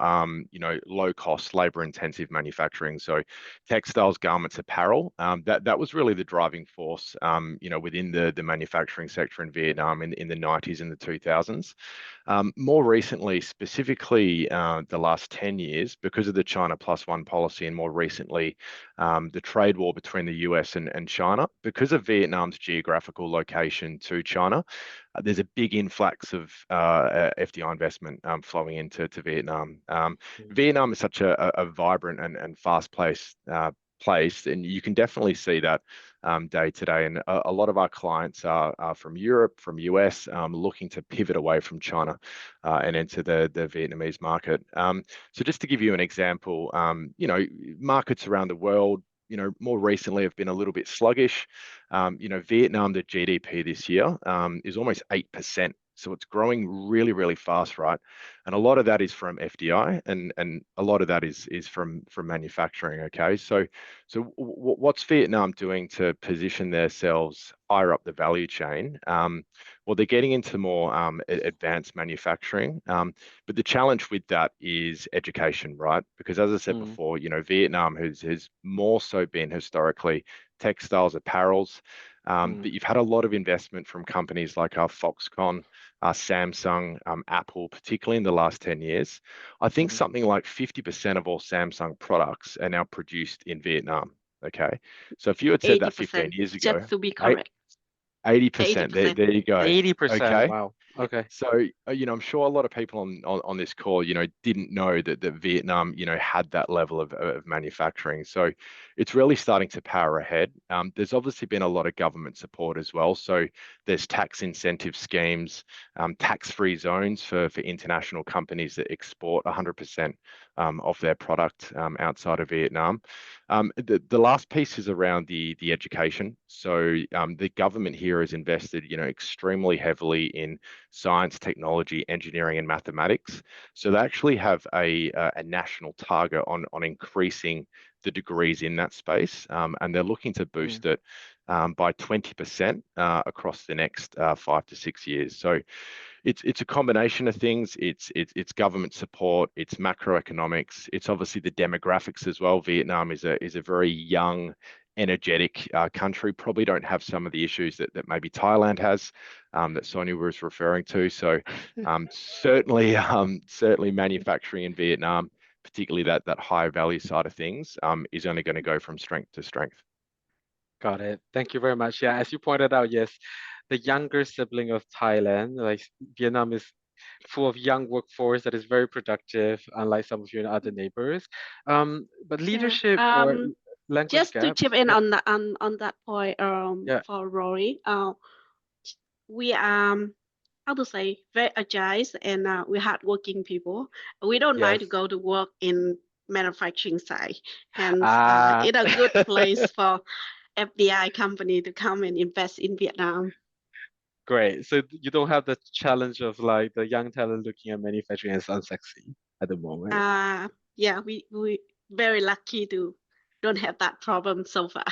low cost, labor intensive manufacturing. So textiles, garments, apparel, that was really the driving force, within the manufacturing sector in Vietnam in the 90s and the 2000s. More recently, specifically the last 10 years, because of the China Plus One policy, and more recently, the trade war between the US and China, because of Vietnam's geographical location to China, there's a big influx of FDI investment flowing into Vietnam. Vietnam is such a vibrant and fast-paced place, and you can definitely see that day to day. And a lot of our clients are from Europe, from US, looking to pivot away from China and enter the Vietnamese market. So just to give you an example, markets around the world, more recently have been a little bit sluggish. Vietnam, the GDP this year is almost 8%. So it's growing really, really fast, right? And a lot of that is from FDI, and a lot of that is from manufacturing. Okay, so what's Vietnam doing to position themselves higher up the value chain? Well, they're getting into more advanced manufacturing, but the challenge with that is education, right? Because as I said before, Vietnam has more so been historically textiles, apparels, but you've had a lot of investment from companies like Foxconn, Samsung, Apple, particularly in the last 10 years. I think something like 50% of all Samsung products are now produced in Vietnam. Okay, so if you had said that 15 years ago, just to be correct. 80%. There you go. 80%. Okay. Wow. Okay. So, I'm sure a lot of people on this call, didn't know that Vietnam, had that level of manufacturing. So it's really starting to power ahead. There's obviously been a lot of government support as well. So there's tax incentive schemes, tax-free zones for international companies that export 100% of their product outside of Vietnam. The last piece is around the education. So the government here has invested, extremely heavily in science, technology, engineering, and mathematics. So they actually have a national target on increasing the degrees in that space, and they're looking to boost it by 20% across the next 5 to 6 years. So it's a combination of things. It's government support, it's macroeconomics, it's obviously the demographics as well. Vietnam is a very young, energetic country, probably don't have some of the issues that maybe Thailand has, that Sonia was referring to. So certainly manufacturing in Vietnam, particularly that high value side of things, is only going to go from strength to strength. Got it. Thank you very much. Yeah, as you pointed out, yes, the younger sibling of Thailand, like Vietnam is full of young workforce that is very productive, unlike some of your other neighbors. But leadership or language Just to gap. chip in Yeah, on that point, yeah, for Rory, we are, how to say, very agile, and we're hardworking people. We don't mind yes. to go to work in manufacturing side. Hence, Ah, it's a good place for FDI company to come and invest in Vietnam. great. So you don't have the challenge of like the young talent looking at manufacturing as unsexy at the moment. Yeah, we very lucky to don't have that problem so far.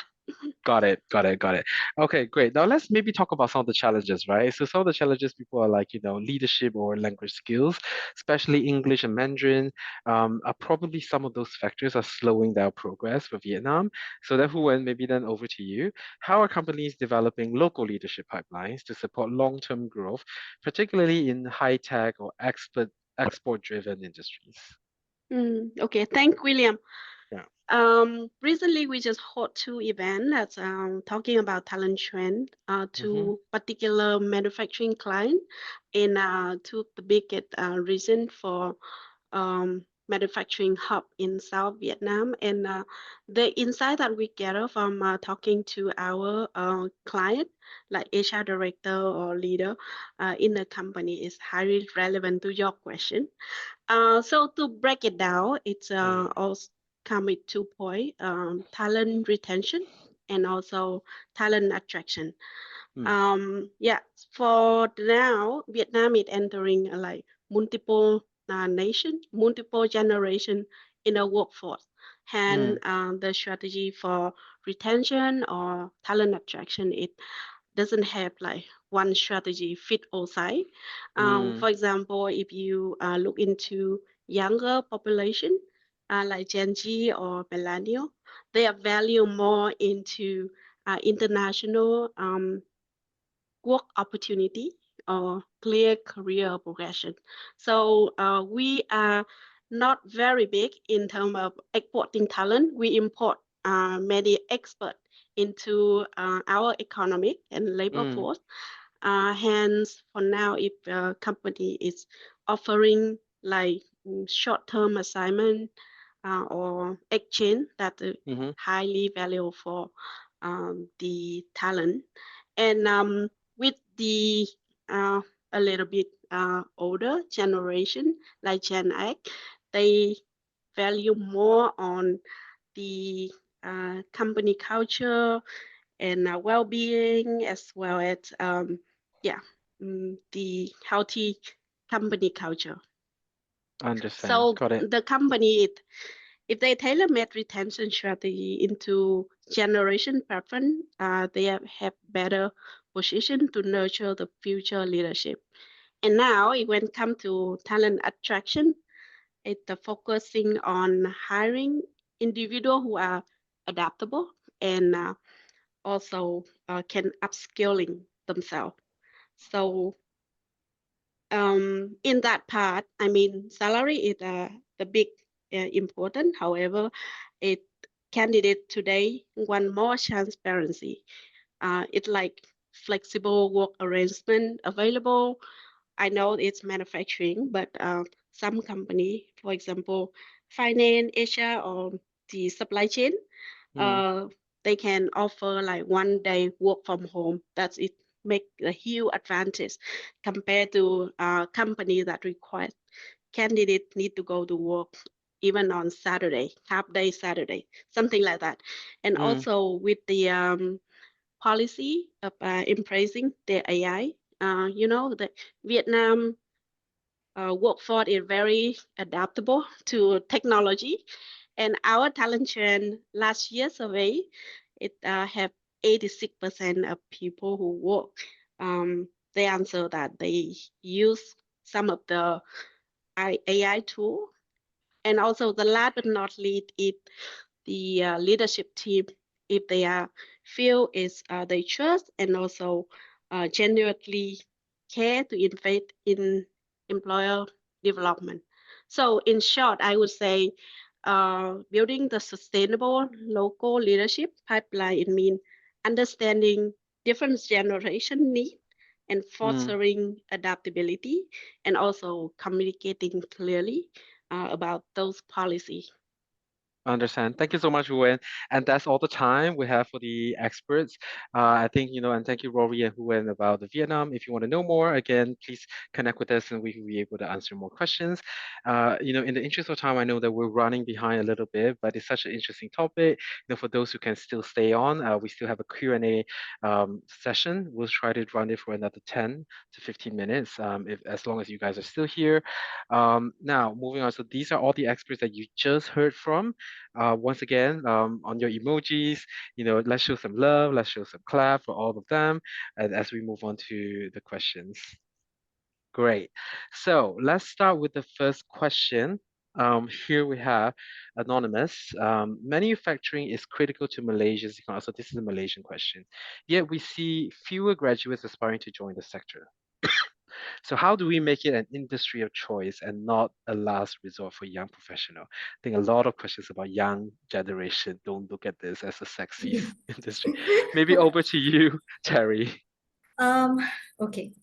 Got it, got it, got it. Okay, great. Now let's maybe talk about some of the challenges, right? So some of the challenges people are like, leadership or language skills, especially English and Mandarin, are probably some of those factors are slowing down progress for Vietnam. So then Huan, maybe then over to you. How are companies developing local leadership pipelines to support long-term growth, particularly in high-tech or export-driven industries? Okay, thank William. Yeah. Recently we just hold two events that's talking about talent trend to particular manufacturing client in to the biggest region for manufacturing hub in South Vietnam, and the insight that we gather from talking to our client, like HR director or leader in the company, is highly relevant to your question. So to break it down, it's also come with 2 points, talent retention and also talent attraction. Yeah, for now, Vietnam is entering like multiple nation, multiple generation in the workforce. And the strategy for retention or talent attraction, it doesn't have like one strategy fit all side. For example, if you look into younger population, like Gen Z or millennial, they are value more into international work opportunity or clear career progression. So we are not very big in terms of exporting talent. We import many experts into our economic and labor force. Hence, for now, if a company is offering like short-term assignment or exchange, that is highly valuable for the talent. And with the a little bit older generation, like Gen X, they value more on the company culture and well-being, as well as the healthy company culture. Understand. So Got it. the company, if they tailor-made retention strategy into generation preference, they have better position to nurture the future leadership. And now, when it comes to talent attraction, it's focusing on hiring individuals who are adaptable and also can upskilling themselves. So in that part, I mean, salary is the big important. However, candidate today want more transparency. It's like flexible work arrangement available. I know it's manufacturing, but some company, for example, finance, HR, or the supply chain, they can offer like 1 day work from home. That's it. Make a huge advantage compared to a company that requires candidates need to go to work even on Saturday, half day Saturday, something like that. And also with the policy of embracing the AI, the Vietnam workforce is very adaptable to technology. And our talent trend last year survey, it have 86% of people who work. They answer that they use some of the AI tool. And also the last but not least is the leadership team if they are feel is they trust and also genuinely care to invest in employer development. So in short, I would say building the sustainable local leadership pipeline, it means understanding different generation need and fostering adaptability and also communicating clearly about those policies. Understand. Thank you so much, Huen. And that's all the time we have for the experts. I think, and thank you, Rory and Huen, about the Vietnam. If you want to know more, again, please connect with us and we will be able to answer more questions. In the interest of time, I know that we're running behind a little bit, but it's such an interesting topic. For those who can still stay on, we still have a Q&A session. We'll try to run it for another 10 to 15 minutes, as long as you guys are still here. Now, moving on. So these are all the experts that you just heard from. Once again, on your emojis, let's show some love, let's show some clap for all of them, and as we move on to the questions. Great. So let's start with the first question. Here we have anonymous. Manufacturing is critical to Malaysia's economy. So this is a Malaysian question. Yet we see fewer graduates aspiring to join the sector. So how do we make it an industry of choice and not a last resort for young professional? I think a lot of questions about young generation don't look at this as a sexy industry. Maybe over to you, Terry. Um, okay.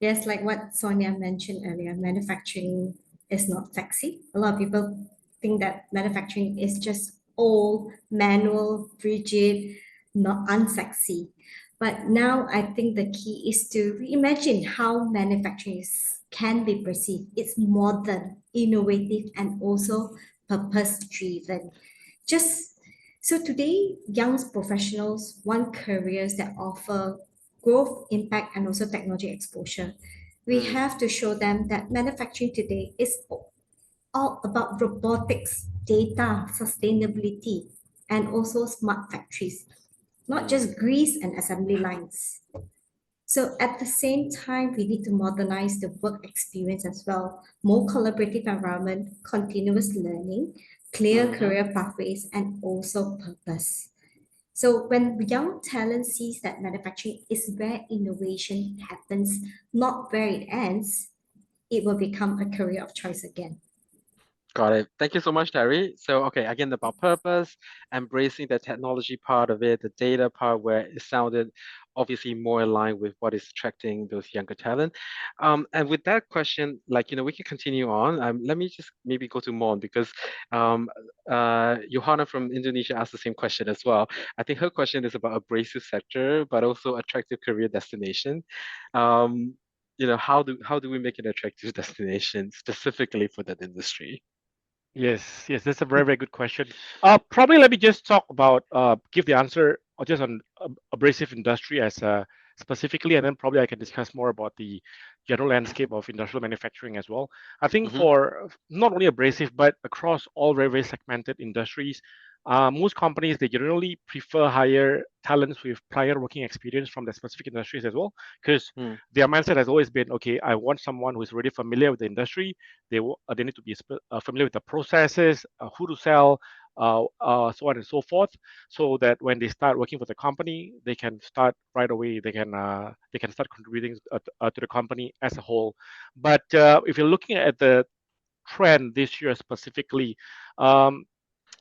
Yes, like what Sonia mentioned earlier, manufacturing is not sexy. A lot of people think that manufacturing is just old, manual, rigid, not unsexy. But now I think the key is to reimagine how manufacturing can be perceived. It's modern, innovative, and also purpose-driven. Just so today, young professionals want careers that offer growth, impact, and also technology exposure. We have to show them that manufacturing today is all about robotics, data, sustainability, and also smart factories, not just grease and assembly lines. So at the same time, we need to modernize the work experience as well. More collaborative environment, continuous learning, clear career pathways, and also purpose. So when young talent sees that manufacturing is where innovation happens, not where it ends, it will become a career of choice again. Got it. Thank you so much, Terry. So, okay, again, about purpose, embracing the technology part of it, the data part where it sounded obviously more aligned with what is attracting those younger talent. And with that question, we can continue on. Let me just maybe go to Mon because Johanna from Indonesia asked the same question as well. I think her question is about abrasive sector, but also attractive career destination. How do we make an attractive destination specifically for that industry? Yes, that's a very, very good question. Probably let me just talk about, give the answer just on abrasive industry as specifically, and then probably I can discuss more about the general landscape of industrial manufacturing as well. I think for not only abrasive, but across all very, very segmented industries, most companies, they generally prefer hire talents with prior working experience from the specific industries as well, because their mindset has always been, okay, I want someone who is already familiar with the industry. They need to be familiar with the processes, who to sell, so on and so forth, so that when they start working for the company, they can start right away. They can start contributing to the company as a whole. But if you're looking at the trend this year specifically,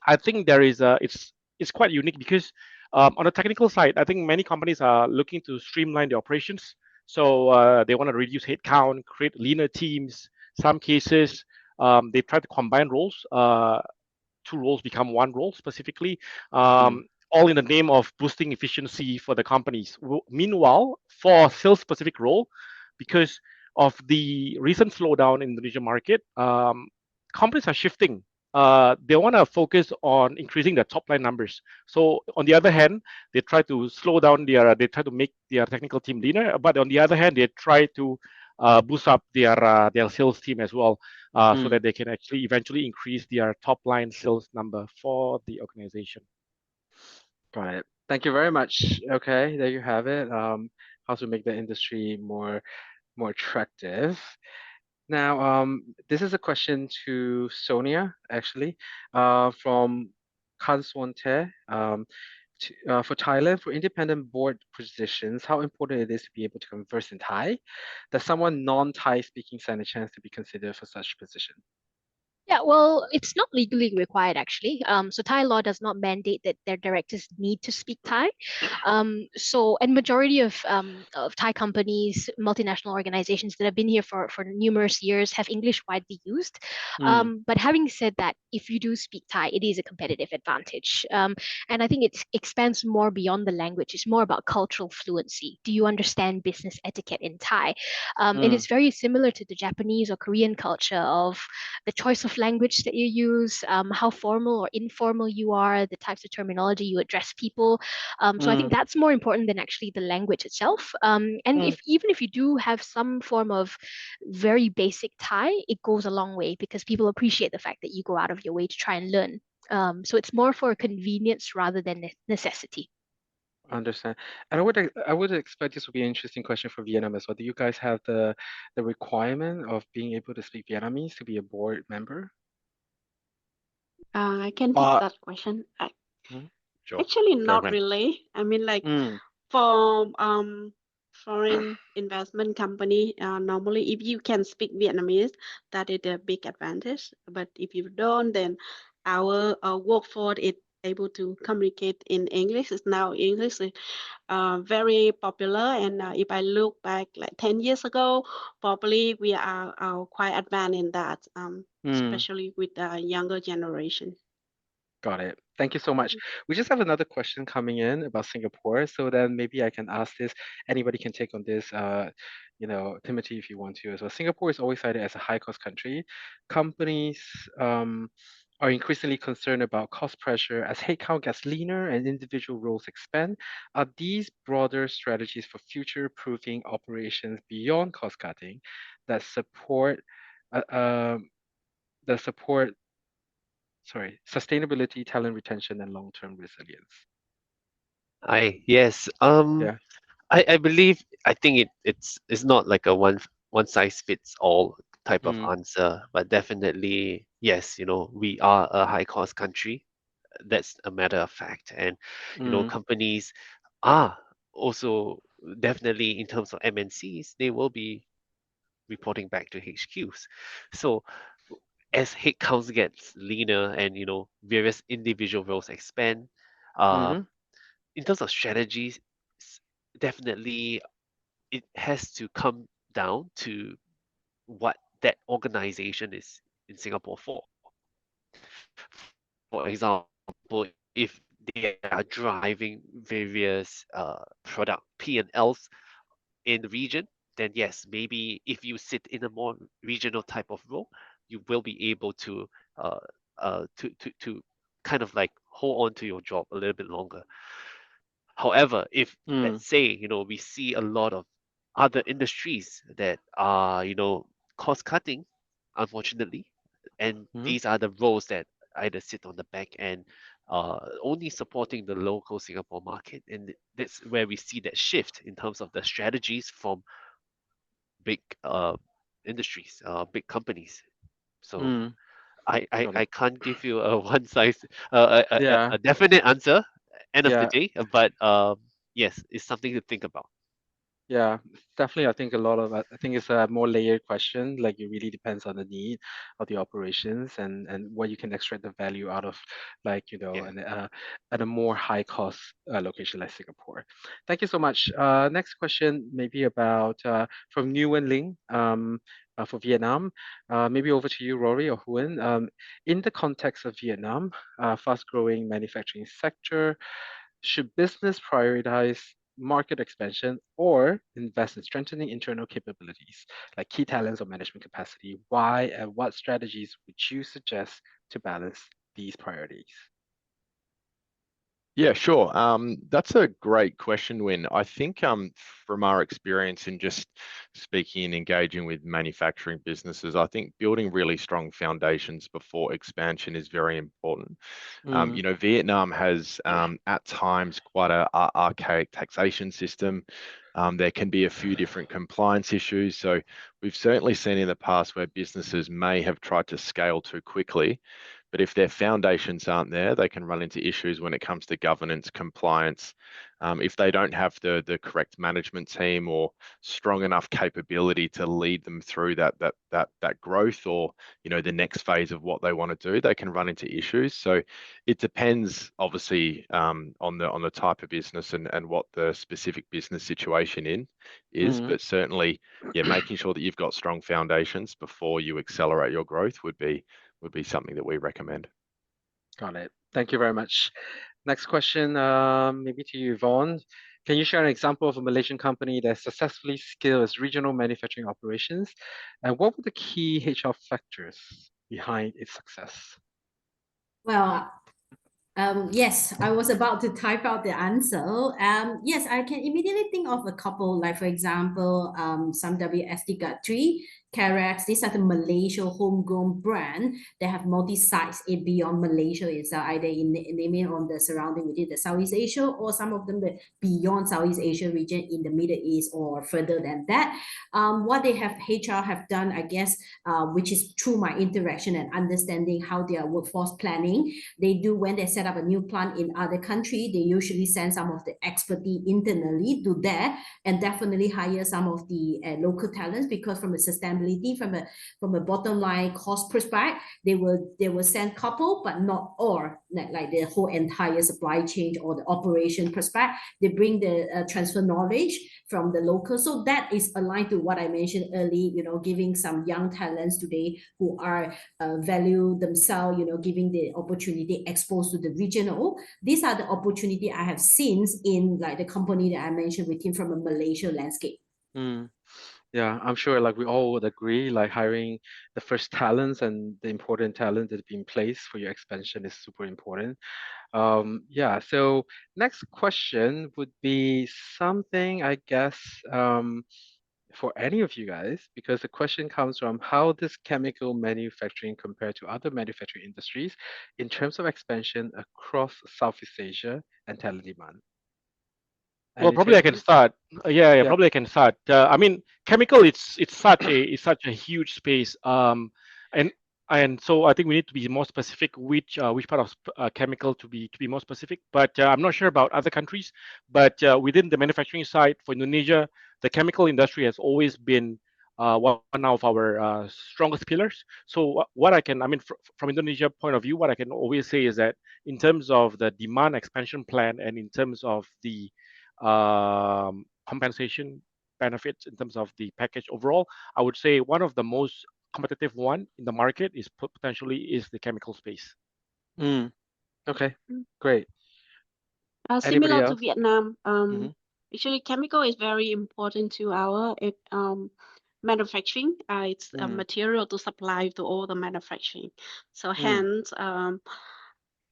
I think there is it's quite unique because on the technical side, I think many companies are looking to streamline the operations. So they want to reduce headcount, create leaner teams. Some cases they try to combine roles. Two roles become one role specifically, all in the name of boosting efficiency for the companies. Meanwhile, for sales specific role, because of the recent slowdown in the Indonesian market, companies are shifting. They want to focus on increasing their top line numbers. So on the other hand, they try to slow down they try to make their technical team leaner. But on the other hand, they try to boost up their sales team as well, so that they can actually eventually increase their top line sales number for the organization. Got it. Thank you very much. Okay, there you have it. How to make the industry more attractive. Now, this is a question to Sonia, actually, from William Teh. for Thailand, for independent board positions, how important it is to be able to converse in Thai? Does someone non-Thai speaking stand a chance to be considered for such position? Yeah, well, it's not legally required actually. So Thai law does not mandate that their directors need to speak Thai. And majority of Thai companies, multinational organizations that have been here for numerous years have English widely used. But having said that, if you do speak Thai, it is a competitive advantage. And I think it expands more beyond the language. It's more about cultural fluency. Do you understand business etiquette in Thai? And it's very similar to the Japanese or Korean culture of the choice of language that you use, how formal or informal you are, the types of terminology you address people. So I think that's more important than actually the language itself. And if even if you do have some form of very basic Thai, it goes a long way because people appreciate the fact that you go out of your way to try and learn. So it's more for convenience rather than necessity. Understand. And I would expect this would be an interesting question for Vietnam as well. Do you guys have the requirement of being able to speak Vietnamese to be a board member? I can take that question. Sure. Actually, Go, not Meng. really. I mean, like Mm, for foreign investment company, normally if you can speak Vietnamese, that is a big advantage. But if you don't, then our workforce is able to communicate in English. It's now English is very popular, and if I look back like 10 years ago, probably we are quite advanced in that, especially with the younger generation. got it. Thank you so much. We just have another question coming in about Singapore. So then maybe I can ask this. Anybody can take on this. Timothy, if you want to as well. Singapore is always cited as a high-cost country. Companies are increasingly concerned about cost pressure as headcount gets leaner and individual roles expand. Are these broader strategies for future-proofing operations beyond cost cutting that support uh, um, that support sustainability, talent retention, and long-term resilience? Yes. Yeah. I believe I think it's not like a one size fits all type of Mm, answer, but definitely yes, we are a high cost country. That's a matter of fact. And mm, companies are also definitely in terms of MNCs, they will be reporting back to HQs. So as headcounts gets leaner and various individual roles expand, uh, mm-hmm, in terms of strategies, definitely it has to come down to what that organization is in Singapore for. For example, if they are driving various product P&Ls in the region, then yes, maybe if you sit in a more regional type of role, you will be able to uh, to kind of like hold on to your job a little bit longer. However, if mm, let's say, we see a lot of other industries that are, cost cutting, unfortunately, and mm, these are the roles that either sit on the back end, only supporting the local Singapore market. And that's where we see that shift in terms of the strategies from big industries, big companies. So mm. Got I it. can't give you a one size Yeah, a definite answer end of the yeah. day, but yes, it's something to think about. Yeah, definitely. I think a lot of I think it's a more layered question. Like it really depends on the need of the operations and what you can extract the value out of, like Yeah. and at a more high cost location like Singapore. Thank you so much. Next question maybe about from Nguyen Ling for Vietnam. Maybe over to you, Rory or Huyen. In the context of Vietnam, fast-growing manufacturing sector. Should business prioritize market expansion or invest in strengthening internal capabilities like key talents or management capacity? Why and what strategies would you suggest to balance these priorities? Yeah, sure. That's a great question, Win. I think from our experience in just speaking and engaging with manufacturing businesses, I think building really strong foundations before expansion is very important. Mm, Vietnam has at times quite a archaic taxation system. There can be a few different compliance issues. So we've certainly seen in the past where businesses may have tried to scale too quickly But if their foundations aren't there, they can run into issues when it comes to governance, compliance. If they don't have the correct management team or strong enough capability to lead them through that growth, or the next phase of what they want to do, they can run into issues. So it depends, obviously, on the type of business and what the specific business situation is. But certainly, yeah, making sure that you've got strong foundations before you accelerate your growth would be something that we recommend. Got it. Thank you very much. Next question, maybe to you, Yvonne. Can you share an example of a Malaysian company that successfully scaled its regional manufacturing operations? And what were the key HR factors behind its success? Well, yes, I was about to type out the answer. Yes, I can immediately think of a couple, like for example, some WSD Guthrie, Carex. These are the Malaysia homegrown brand. They have multi-sites beyond Malaysia itself, either in it on the surrounding within the Southeast Asia, or some of them beyond Southeast Asia region in the Middle East or further than that. What they have HR have done, I guess, which is through my interaction and understanding how their workforce planning they do when they set up a new plant in other country. They usually send some of the expertise internally to there and definitely hire some of the local talents, because from a sustainability, from a bottom line cost perspective, they will send couple, but not all, like the whole entire supply chain or the operation perspective. They bring the transfer knowledge from the local. So that is aligned to what I mentioned earlier, giving some young talents today who are value themselves, giving the opportunity exposed to the regional. These are the opportunity I have seen in like the company that I mentioned within from a Malaysia landscape. Yeah, I'm sure like we all would agree, like hiring the first talents and the important talent that be in place for your expansion is super important. Yeah, so next question would be something, I guess, for any of you guys, because the question comes from how does chemical manufacturing compare to other manufacturing industries in terms of expansion across Southeast Asia and talent demand? Well, probably I can takers? start. Yeah, Yeah. probably I can start. I mean, chemical, it's such a huge space. And so I think we need to be more specific which part of chemical to be more specific. But I'm not sure about other countries. But within the manufacturing side for Indonesia, the chemical industry has always been one of our strongest pillars. So from Indonesia point of view, what I can always say is that in terms of the demand expansion plan and in terms of the compensation benefits in terms of the package overall, I would say one of the most competitive one in the market is potentially is the chemical space. Okay, great. Anybody Similar to else? Vietnam, actually chemical is very important to our manufacturing. It's a material to supply to all the manufacturing. So hence,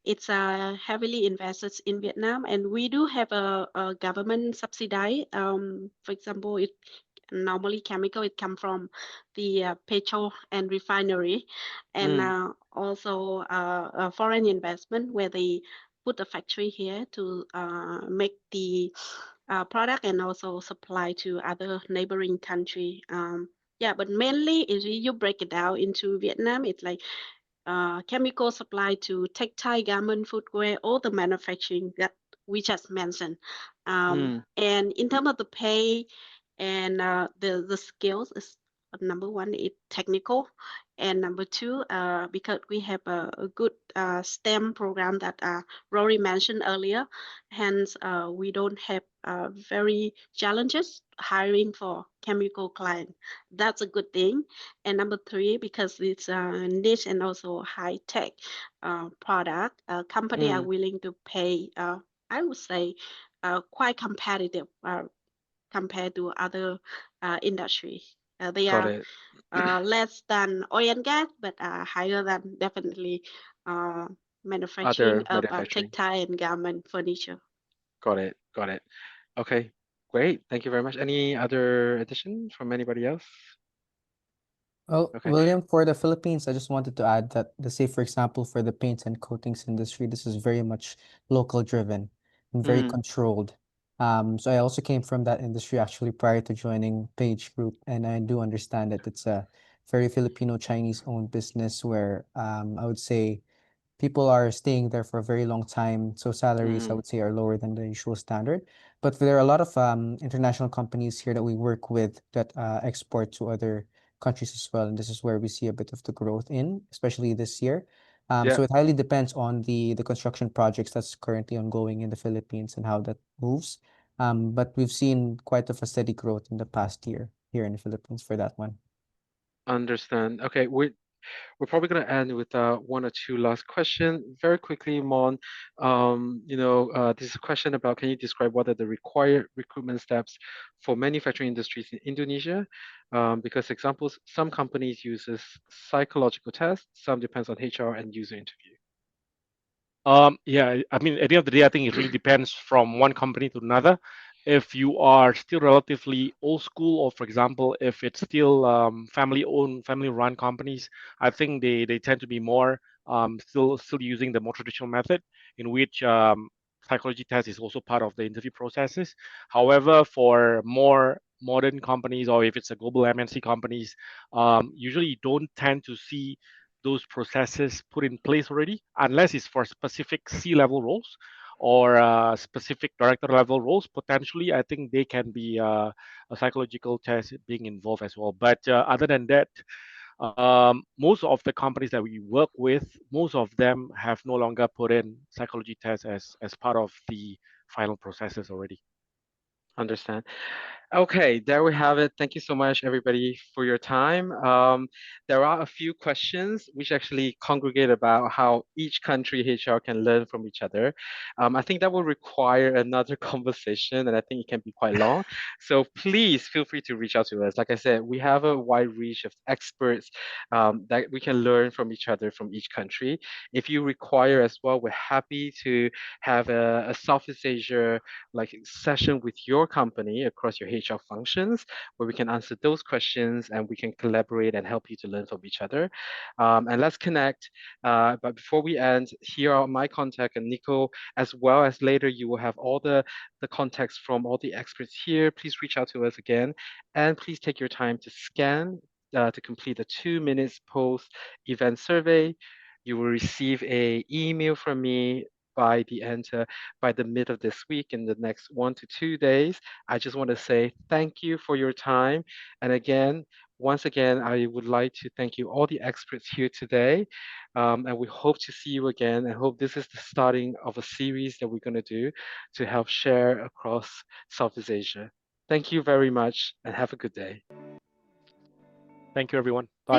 it's heavily invested in Vietnam, and we do have a government subsidy. For example, it normally chemical it come from the petrol and refinery, and also a foreign investment where they put a factory here to make the product and also supply to other neighboring country. Yeah, but mainly if you break it down into Vietnam, it's like chemical supply to textile, garment, footwear, all the manufacturing that we just mentioned. And in terms of the pay and the skills is number one, it's technical, and number two, because we have a good STEM program that Rory mentioned earlier, hence we don't have very challenges hiring for chemical client. That's a good thing. And number three, because it's a niche and also high tech product, company are willing to pay. I would say quite competitive compared to other industry. They Got are it. less than oil and gas, but higher than definitely manufacturing Other of manufacturing. textile and garment furniture. Got it. Got it. Okay, great. Thank you very much. Any other addition from anybody else? Well, Okay. William, for the Philippines, I just wanted to add that say, for example, for the paints and coatings industry, this is very much local driven and very controlled. So I also came from that industry actually prior to joining Page Group, and I do understand that it's a very Filipino Chinese owned business where I would say people are staying there for a very long time. So salaries, I would say, are lower than the usual standard. But there are a lot of international companies here that we work with that export to other countries as well. And this is where we see a bit of the growth in, especially this year. Yeah. So it highly depends on the construction projects that's currently ongoing in the Philippines and how that moves. But we've seen quite of a steady growth in the past year here in the Philippines for that one. Understand. Okay, we're probably going to end with one or two last questions. Very quickly, Mon, this is a question about, can you describe what are the required recruitment steps for manufacturing industries in Indonesia? Because examples, some companies uses psychological tests, some depends on HR and user interview. Yeah, I mean, at the end of the day, I think it really depends from one company to another. If you are still relatively old school, or for example, if it's still family-owned, family-run companies, I think they tend to be more still using the more traditional method in which psychology test is also part of the interview processes. However, for more modern companies, or if it's a global MNC companies, usually you don't tend to see those processes put in place already, unless it's for specific C-level roles or specific director level roles. Potentially, I think they can be a psychological test being involved as well. But other than that, most of the companies that we work with, most of them have no longer put in psychology tests as part of the final processes already. Understand. Okay, there we have it. Thank you so much, everybody, for your time. There are a few questions which actually congregate about how each country HR can learn from each other. I think that will require another conversation, and I think it can be quite long. So please feel free to reach out to us. Like I said, we have a wide reach of experts that we can learn from each other from each country. If you require as well, we're happy to have a Southeast Asia like session with your company across your HR functions where we can answer those questions and we can collaborate and help you to learn from each other. And let's connect. But before we end, here are my contact and Nico, as well as later you will have all the contacts from all the experts here. Please reach out to us again and please take your time to scan to complete a 2 minutes post event survey. You will receive a email from me by the mid of this week in the next 1 to 2 days. I just want to say thank you for your time. And again, once again, I would like to thank you all the experts here today. And we hope to see you again. I hope this is the starting of a series that we're going to do to help share across Southeast Asia. Thank you very much and have a good day. Thank you, everyone. Bye.